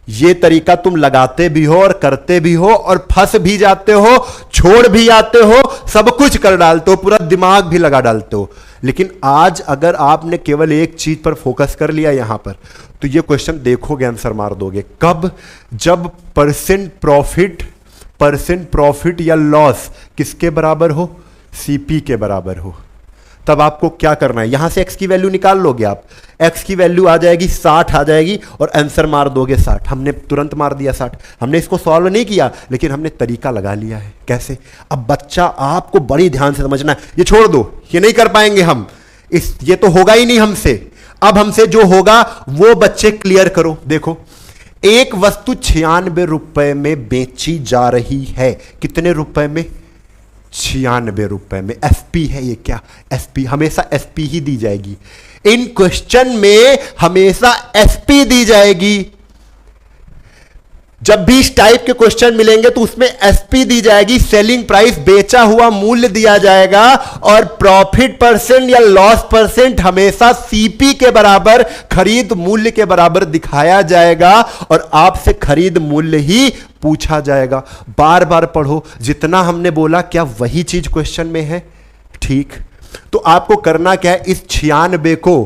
ये तरीका तुम लगाते भी हो और करते भी हो, और फंस भी जाते हो, छोड़ भी आते हो, सब कुछ कर डालते हो, पूरा दिमाग भी लगा डालते हो। लेकिन आज अगर आपने केवल एक चीज पर फोकस कर लिया यहां पर, तो ये क्वेश्चन देखोगे आंसर मार दोगे। कब? जब परसेंट प्रॉफिट या लॉस किसके बराबर हो? सीपी के बराबर हो। तब आपको क्या करना है? यहां से एक्स की वैल्यू निकाल लोगे आप, एक्स की वैल्यू आ जाएगी 60 आ जाएगी, और आंसर मार दोगे 60। हमने तुरंत मार दिया 60, हमने इसको सॉल्व नहीं किया, लेकिन हमने तरीका लगा लिया है। कैसे? अब बच्चा आपको बड़ी ध्यान से समझना है, ये छोड़ दो, ये नहीं कर पाएंगे हम, ये तो होगा ही नहीं हमसे। अब हमसे जो होगा वो बच्चे क्लियर करो। देखो, एक वस्तु 96 रुपए में बेची जा रही है, कितने रुपए में? 96 रुपए में। एसपी है ये, क्या? एसपी, हमेशा एसपी ही दी जाएगी इन क्वेश्चन में, हमेशा एसपी दी जाएगी। जब भी इस टाइप के क्वेश्चन मिलेंगे तो उसमें एसपी दी जाएगी, सेलिंग प्राइस, बेचा हुआ मूल्य दिया जाएगा, और प्रॉफिट परसेंट या लॉस परसेंट हमेशा सीपी के बराबर, खरीद मूल्य के बराबर दिखाया जाएगा, और आपसे खरीद मूल्य ही पूछा जाएगा। बार बार पढ़ो, जितना हमने बोला क्या वही चीज क्वेश्चन में है? ठीक, तो आपको करना क्या है? इस 96 को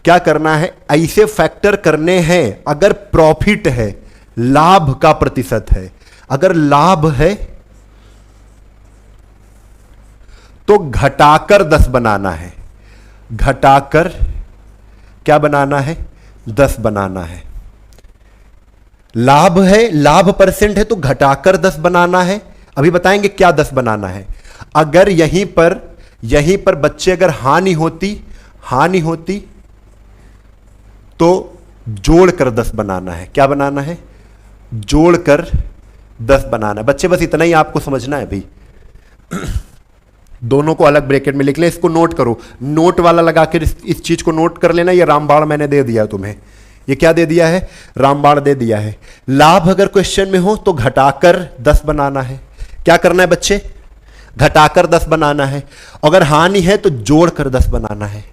क्या करना है? ऐसे फैक्टर करने हैं, अगर प्रॉफिट है, लाभ का प्रतिशत है, अगर लाभ है तो घटाकर 10 बनाना है, घटाकर क्या बनाना है? 10 बनाना है। लाभ है, लाभ परसेंट है, तो घटाकर 10 बनाना है। अभी बताएंगे क्या 10 बनाना है। अगर यहीं पर बच्चे अगर हानि होती तो जोड़कर 10 बनाना है। क्या बनाना है? जोड़कर 10 बनाना है। बच्चे बस इतना ही आपको समझना है भाई। दोनों को अलग ब्रैकेट में लिख लें, इसको नोट करो, नोट वाला लगाकर इस चीज को नोट कर लेना। ये रामबाण मैंने दे दिया तुम्हें, ये क्या दे दिया है? रामबाण दे दिया है। लाभ अगर क्वेश्चन में हो तो घटाकर 10 बनाना है। क्या करना है बच्चे? घटाकर 10 बनाना है। अगर हानि है तो जोड़कर 10 बनाना है।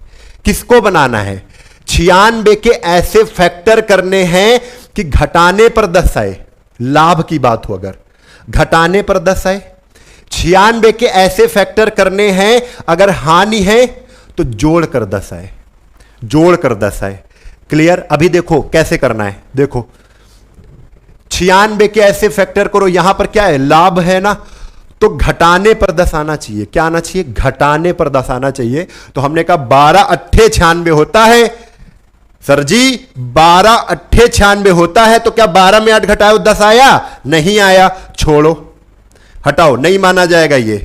किसको बनाना है? 96 के ऐसे फैक्टर करने हैं कि घटाने पर 10 आए। लाभ की बात हो, अगर घटाने पर 10 आए। 96 के ऐसे फैक्टर करने हैं, अगर हानि है तो जोड़कर 10 आए, जोड़कर 10 आए। क्लियर? अभी देखो कैसे करना है। देखो 96 के ऐसे फैक्टर करो, यहां पर क्या है? लाभ है ना, तो घटाने पर 10 आना चाहिए। क्या आना चाहिए? घटाने पर 10 आना चाहिए। तो हमने कहा 12 अट्ठे 96 होता है सर जी 12 अट्ठे 96 होता है, तो क्या 12 में 8 घटाओ 10 आया? नहीं आया, छोड़ो, हटाओ, नहीं माना जाएगा ये।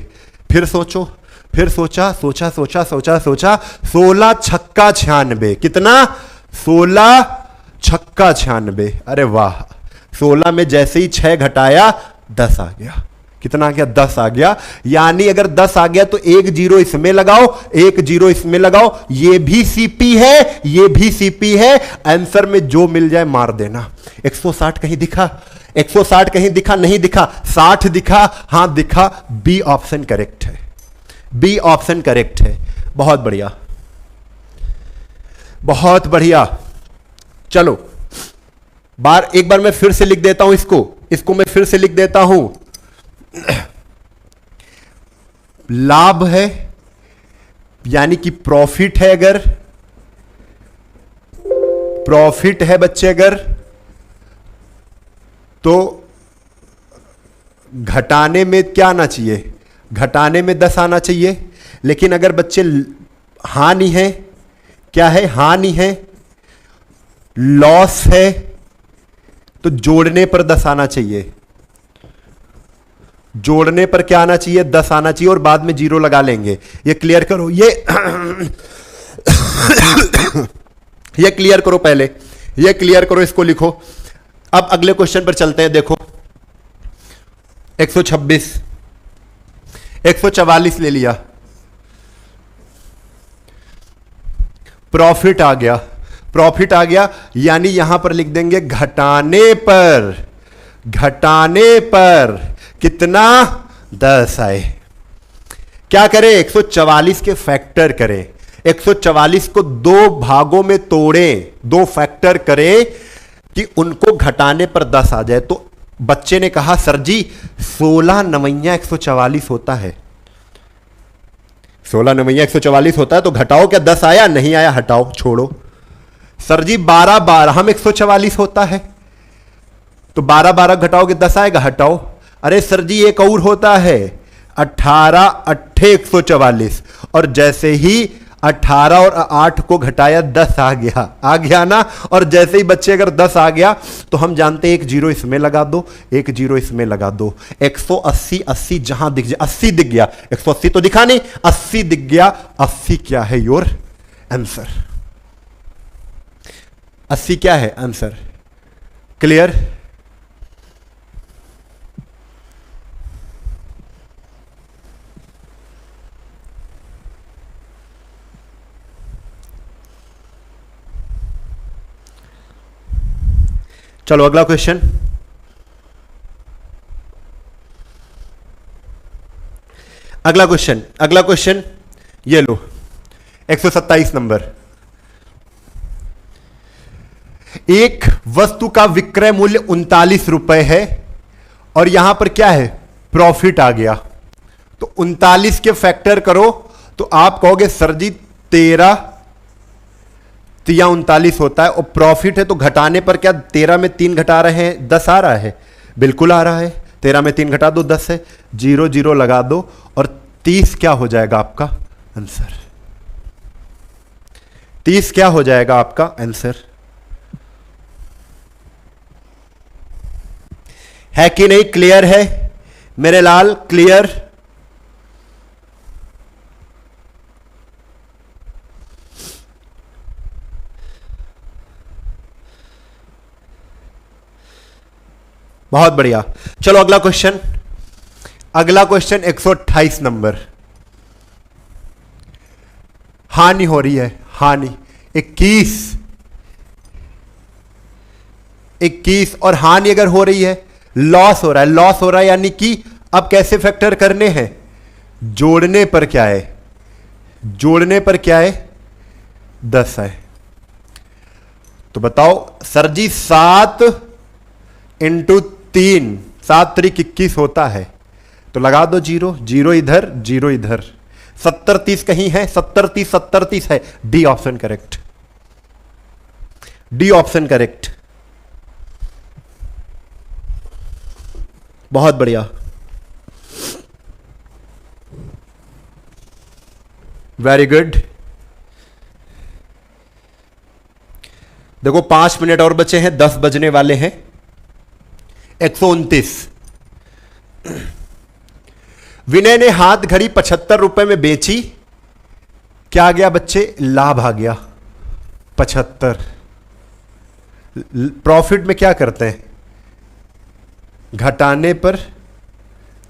फिर सोचो, फिर सोचा सोचा सोचा सोचा सोचा, 16 छक्का 96, कितना? 16 छक्का 96। अरे वाह, 16 में जैसे ही 6 घटाया 10 आ गया। कितना आ गया? 10 आ गया। यानी अगर 10 आ गया तो एक जीरो इसमें लगाओ, एक जीरो इसमें लगाओ, ये भी सीपी है, ये भी सीपी है। आंसर में जो मिल जाए मार देना। 160 कहीं दिखा? 160 कहीं दिखा? नहीं दिखा। 60 दिखा? हां दिखा। बी ऑप्शन करेक्ट है, बी ऑप्शन करेक्ट है। बहुत बढ़िया, बहुत बढ़िया। चलो एक बार मैं फिर से लिख देता हूं इसको मैं फिर से लिख देता हूं। लाभ है यानी कि प्रॉफिट है, अगर प्रॉफिट है बच्चे अगर, तो घटाने में क्या आना चाहिए? घटाने में 10 आना चाहिए। लेकिन अगर बच्चे हानि है, क्या है? हानि है, लॉस है, तो जोड़ने पर 10 आना चाहिए। जोड़ने पर क्या आना चाहिए? 10 आना चाहिए, और बाद में जीरो लगा लेंगे। ये क्लियर करो, ये ये क्लियर करो, पहले ये क्लियर करो, इसको लिखो। अब अगले क्वेश्चन पर चलते हैं। देखो 126 144 ले लिया, प्रॉफिट आ गया, प्रॉफिट आ गया, यानी यहां पर लिख देंगे घटाने पर, घटाने पर कितना? 10 आए। क्या करें? 144 के फैक्टर करें, 144 को 2 भागों में तोड़ें, 2 फैक्टर करें कि उनको घटाने पर 10 आ जाए। तो बच्चे ने कहा सर जी 16 नवैया 144 होता है, 16 नवैया 144 होता है, तो घटाओ, क्या 10 आया? नहीं आया, हटाओ, छोड़ो। सर जी 12 12 हम 144 होता है, तो 12 12 घटाओगे 10 आएगा, हटाओ। अरे सर जी एक और होता है 18 अट्ठे 144, और जैसे ही 18 और 8 को घटाया 10 आ गया, आ गया ना। और जैसे ही बच्चे अगर 10 आ गया तो हम जानते हैं एक जीरो इसमें लगा दो, एक जीरो इसमें लगा दो। 180 80 जहां दिख जाए, 80 दिख गया, 180 तो दिखा नहीं, 80 दिख गया। 80 क्या है? Your answer. 80 क्या है? आंसर। क्लियर? चलो अगला क्वेश्चन, अगला क्वेश्चन, अगला क्वेश्चन ये लो, 127 नंबर। एक वस्तु का विक्रय मूल्य 39 रुपए है और यहां पर क्या है? प्रॉफिट आ गया। तो 39 के फैक्टर करो तो आप कहोगे सर जी 13 तिया 39 होता है, और प्रॉफिट है तो घटाने पर क्या 13 में 3 घटा रहे हैं 10 आ रहा है? बिल्कुल आ रहा है। 13 में 3 घटा दो 10 है, जीरो जीरो लगा दो, और 30 क्या हो जाएगा आपका आंसर? 30 क्या हो जाएगा आपका आंसर? है कि नहीं? क्लियर है मेरे लाल? क्लियर? बहुत बढ़िया। चलो अगला क्वेश्चन, अगला क्वेश्चन 128 नंबर। हानि हो रही है, हानि 21 और हानि अगर हो रही है, लॉस हो रहा है, लॉस हो रहा है, यानी कि अब कैसे फैक्टर करने हैं? जोड़ने पर क्या है? जोड़ने पर क्या है? 10 है। तो बताओ सर जी 7 इंटू 3, 7 3 21 होता है, तो लगा दो जीरो, जीरो इधर जीरो इधर। 70 30 कहीं है? 70 30 70 30 है। D option correct, D option correct. बहुत बढ़िया, वेरी गुड। देखो 5 मिनट और बचे हैं, 10 बजने वाले हैं। 129। विनय ने हाथ घड़ी 75 रुपए में बेची, क्या आ गया बच्चे? लाभ आ गया 75। प्रॉफिट में क्या करते हैं? घटाने पर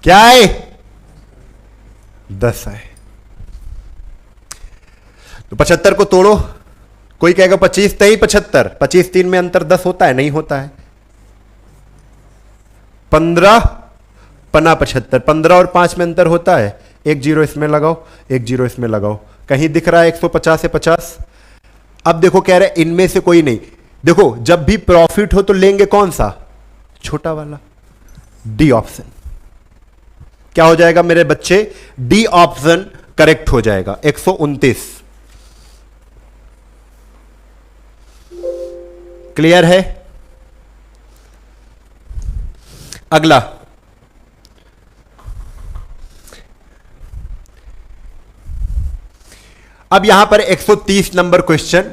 क्या है? 10 है। तो 75 को तोड़ो। कोई कहेगा 25 तई 75, 25 3 में अंतर 10 होता है? नहीं होता है। 15 पना 75, 15 और 5 में अंतर होता है। एक जीरो इसमें लगाओ, एक जीरो इसमें लगाओ। कहीं दिख रहा है 150 से 50? अब देखो कह रहे इनमें से कोई नहीं। देखो जब भी प्रॉफिट हो तो लेंगे कौन सा? छोटा वाला, डी ऑप्शन। क्या हो जाएगा मेरे बच्चे? डी ऑप्शन करेक्ट हो जाएगा। 129। क्लियर है? अगला, अब यहां पर 130 नंबर क्वेश्चन।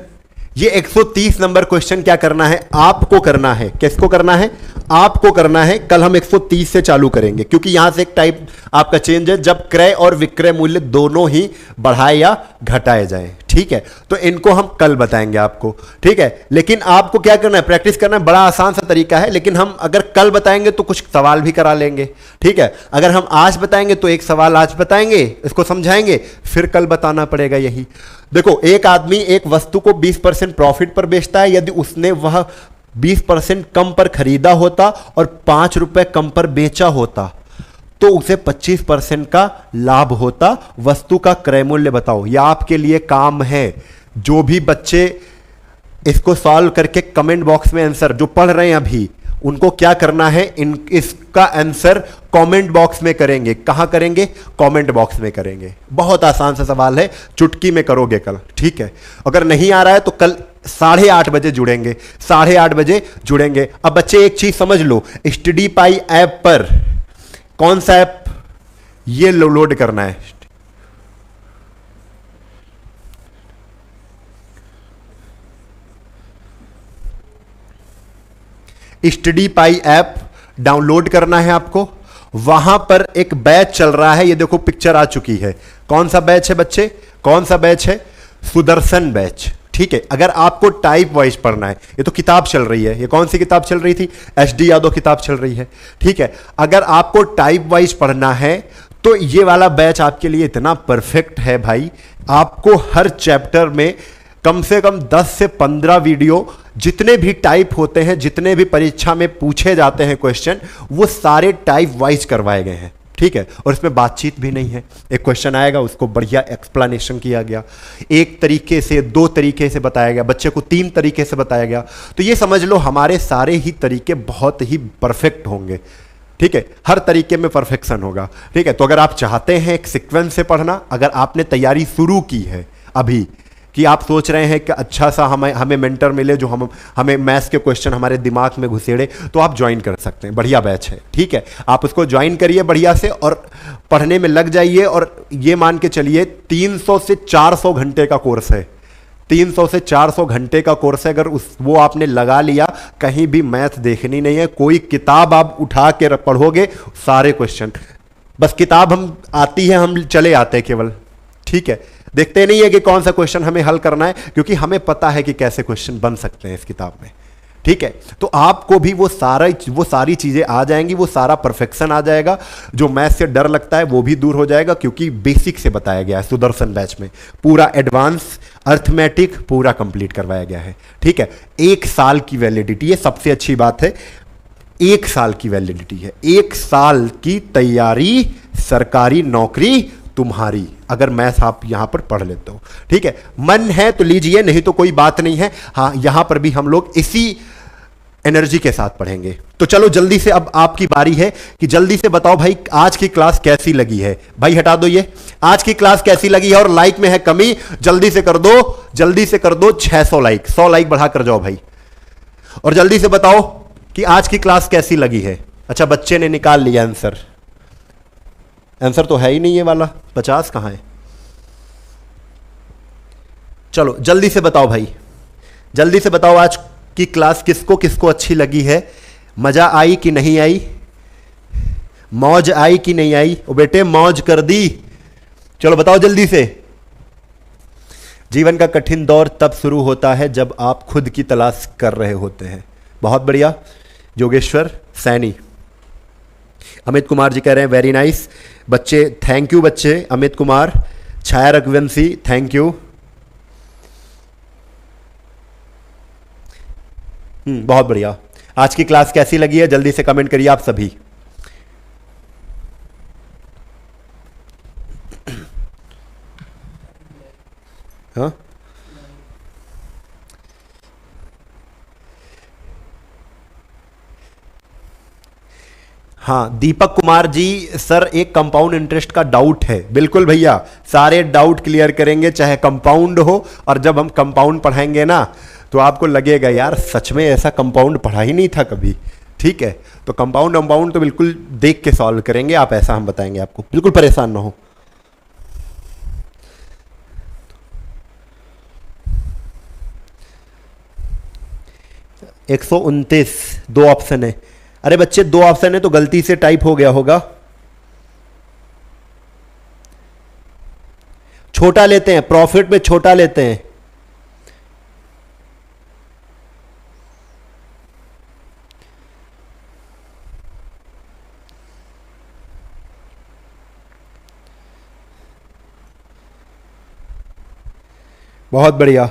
ये 130 नंबर क्वेश्चन क्या करना है? आपको करना है। किसको करना है? आपको करना है। कल हम 130 से चालू करेंगे, क्योंकि यहां से एक टाइप आपका चेंज है, जब क्रय और विक्रय मूल्य दोनों ही बढ़ाए या घटाए जाएं। ठीक है, तो इनको हम कल बताएंगे आपको। ठीक है, लेकिन आपको क्या करना है? प्रैक्टिस करना है। बड़ा आसान सा तरीका है, लेकिन हम अगर कल बताएंगे तो कुछ सवाल भी करा लेंगे। ठीक है, अगर हम आज बताएंगे तो एक सवाल आज बताएंगे, इसको समझाएंगे, फिर कल बताना पड़ेगा। यही देखो, एक आदमी एक वस्तु को 20% प्रॉफिट पर बेचता है। यदि उसने वह 20% कम पर खरीदा होता और 5 रुपए कम पर बेचा होता तो उसे 25% का लाभ होता। वस्तु का क्रय मूल्य बताओ। यह आपके लिए काम है। जो भी बच्चे इसको सॉल्व करके कमेंट बॉक्स में आंसर जो पढ़ रहे हैं अभी, उनको क्या करना है? इसका आंसर कमेंट बॉक्स में करेंगे। कहां करेंगे? कमेंट बॉक्स में करेंगे। बहुत आसान सा सवाल है, चुटकी में करोगे कल। ठीक है, अगर नहीं आ रहा है तो कल 8:30 बजे जुड़ेंगे। 8:30 बजे जुड़ेंगे। अब बच्चे एक चीज समझ लो, स्टडी पाई ऐप पर कौन सा ऐप ये लोड करना है? स्टडी पाई ऐप डाउनलोड करना है आपको। वहां पर एक बैच चल रहा है, ये देखो पिक्चर आ चुकी है। कौन सा बैच है बच्चे? कौन सा बैच है? सुदर्शन बैच। ठीक है, अगर आपको टाइप वाइज पढ़ना है, ये तो किताब चल रही है। ये कौन सी किताब चल रही थी? एचडी यादव किताब चल रही है। ठीक है, अगर आपको टाइप वाइज पढ़ना है तो ये वाला बैच आपके लिए इतना परफेक्ट है भाई। आपको हर चैप्टर में कम से कम 10 से 15 वीडियो, जितने भी टाइप होते हैं, जितने भी परीक्षा में पूछे जाते हैं क्वेश्चन, वो सारे टाइप वाइज करवाए गए हैं। ठीक है, और इसमें बातचीत भी नहीं है। एक क्वेश्चन आएगा, उसको बढ़िया एक्सप्लेनेशन किया गया, एक तरीके से, 2 तरीके से बताया गया, बच्चे को 3 तरीके से बताया गया। तो ये समझ लो हमारे सारे ही तरीके बहुत ही परफेक्ट होंगे। ठीक है, हर तरीके में परफेक्शन होगा। ठीक है, तो अगर आप चाहते हैं एक सीक्वेंस से पढ़ना, अगर आपने तैयारी शुरू की है अभी, कि आप सोच रहे हैं कि अच्छा सा हमें मेंटर मिले जो हमें मैथ्स के क्वेश्चन हमारे दिमाग में घुसेड़े, तो आप ज्वाइन कर सकते हैं। बढ़िया बैच है। ठीक है, आप उसको ज्वाइन करिए बढ़िया से और पढ़ने में लग जाइए। और ये मान के चलिए 300 से 400 घंटे का कोर्स है। 300 से 400 घंटे का कोर्स है। अगर वो आपने लगा लिया, कहीं भी मैथ देखनी नहीं है, कोई किताब आप उठा के पढ़ोगे, सारे क्वेश्चन, बस किताब हम आती है, हम चले आते हैं केवल। ठीक है, देखते नहीं है कि कौन सा क्वेश्चन हमें हल करना है, क्योंकि हमें पता है कि कैसे क्वेश्चन बन सकते हैं इस किताब में। ठीक है, तो आपको भी वो सारी चीजें आ जाएंगी, वो सारा परफेक्शन आ जाएगा। जो मैथ से डर लगता है वो भी दूर हो जाएगा, क्योंकि बेसिक से बताया गया है। सुदर्शन बैच में पूरा एडवांस अर्थमेटिक पूरा कंप्लीट करवाया गया है। ठीक है, 1 साल की वैलिडिटी है, सबसे अच्छी बात है। 1 साल की वैलिडिटी है। 1 साल की तैयारी, सरकारी नौकरी तुम्हारी, अगर मैथ आप यहां पर पढ़ लेते हो। ठीक है, मन है तो लीजिए, नहीं तो कोई बात नहीं है। हाँ, यहां पर भी हम लोग इसी एनर्जी के साथ पढ़ेंगे। तो चलो जल्दी से, अब आपकी बारी है कि जल्दी से बताओ भाई आज की क्लास कैसी लगी है। भाई हटा दो ये, आज की क्लास कैसी लगी है। और लाइक में है कमी, जल्दी से कर दो, जल्दी से कर दो 600 लाइक, 100 लाइक बढ़ा कर जाओ भाई। और जल्दी से बताओ कि आज की क्लास कैसी लगी है। अच्छा, बच्चे ने निकाल लिया आंसर। आंसर तो है ही नहीं ये वाला, 50 कहां है। चलो जल्दी से बताओ भाई, जल्दी से बताओ आज कि क्लास किसको किसको अच्छी लगी है, मजा आई कि नहीं आई, मौज आई कि नहीं आई। ओ बेटे मौज कर दी, चलो बताओ जल्दी से। जीवन का कठिन दौर तब शुरू होता है जब आप खुद की तलाश कर रहे होते हैं। बहुत बढ़िया योगेश्वर सैनी। अमित कुमार जी कह रहे हैं वेरी नाइस बच्चे, थैंक यू बच्चे। अमित कुमार, छाया रघुवंशी थैंक यू। बहुत बढ़िया। आज की क्लास कैसी लगी है जल्दी से कमेंट करिए आप सभी। हाँ हाँ, दीपक कुमार जी सर एक कंपाउंड इंटरेस्ट का डाउट है। बिल्कुल भैया, सारे डाउट क्लियर करेंगे, चाहे कंपाउंड हो। और जब हम कंपाउंड पढ़ाएंगे ना तो आपको लगेगा यार सच में ऐसा कंपाउंड पढ़ा ही नहीं था कभी। ठीक है, तो कंपाउंड तो बिल्कुल देख के सॉल्व करेंगे आप, ऐसा हम बताएंगे आपको, बिल्कुल परेशान ना हो। एक 129 दो ऑप्शन है। अरे बच्चे दो ऑप्शन है तो गलती से टाइप हो गया होगा। छोटा लेते हैं, प्रॉफिट में छोटा लेते हैं। बहुत बढ़िया।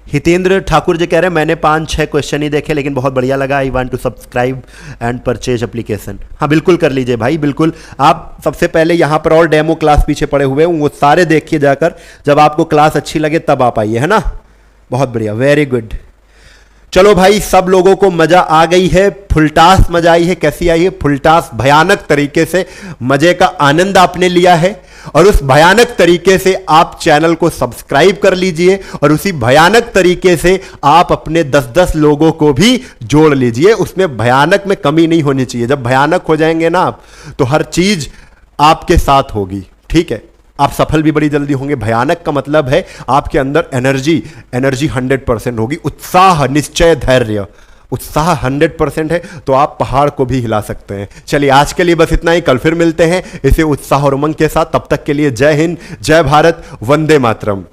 हितेंद्र ठाकुर जी कह रहे हैं मैंने 5-6 क्वेश्चन ही देखे लेकिन बहुत बढ़िया लगा, I want to subscribe and purchase application. हाँ बिल्कुल कर लीजिए भाई, बिल्कुल। आप सबसे पहले यहाँ पर और डेमो क्लास पीछे पड़े हुए हैं, वो सारे देखिए जाकर, जब आपको क्लास अच्छी लगे तब आप आइए, है ना। बहुत बढ़िया, वेरी गुड। चलो भाई, सब लोगों को मजा आ गई है, फुलटास मजा आई है। कैसी आई है? फुलटास, भयानक तरीके से मजे का आनंद आपने लिया है। और उस भयानक तरीके से आप चैनल को सब्सक्राइब कर लीजिए और उसी भयानक तरीके से आप अपने 10-10 लोगों को भी जोड़ लीजिए। उसमें भयानक में कमी नहीं होनी चाहिए। जब भयानक हो जाएंगे ना आप, तो हर चीज आपके साथ होगी। ठीक है, आप सफल भी बड़ी जल्दी होंगे। भयानक का मतलब है आपके अंदर एनर्जी 100% होगी, उत्साह, निश्चय, धैर्य। उत्साह 100% है तो आप पहाड़ को भी हिला सकते हैं। चलिए आज के लिए बस इतना ही, कल फिर मिलते हैं इसे उत्साह और उमंग के साथ। तब तक के लिए जय हिंद, जय भारत, वंदे मातरम।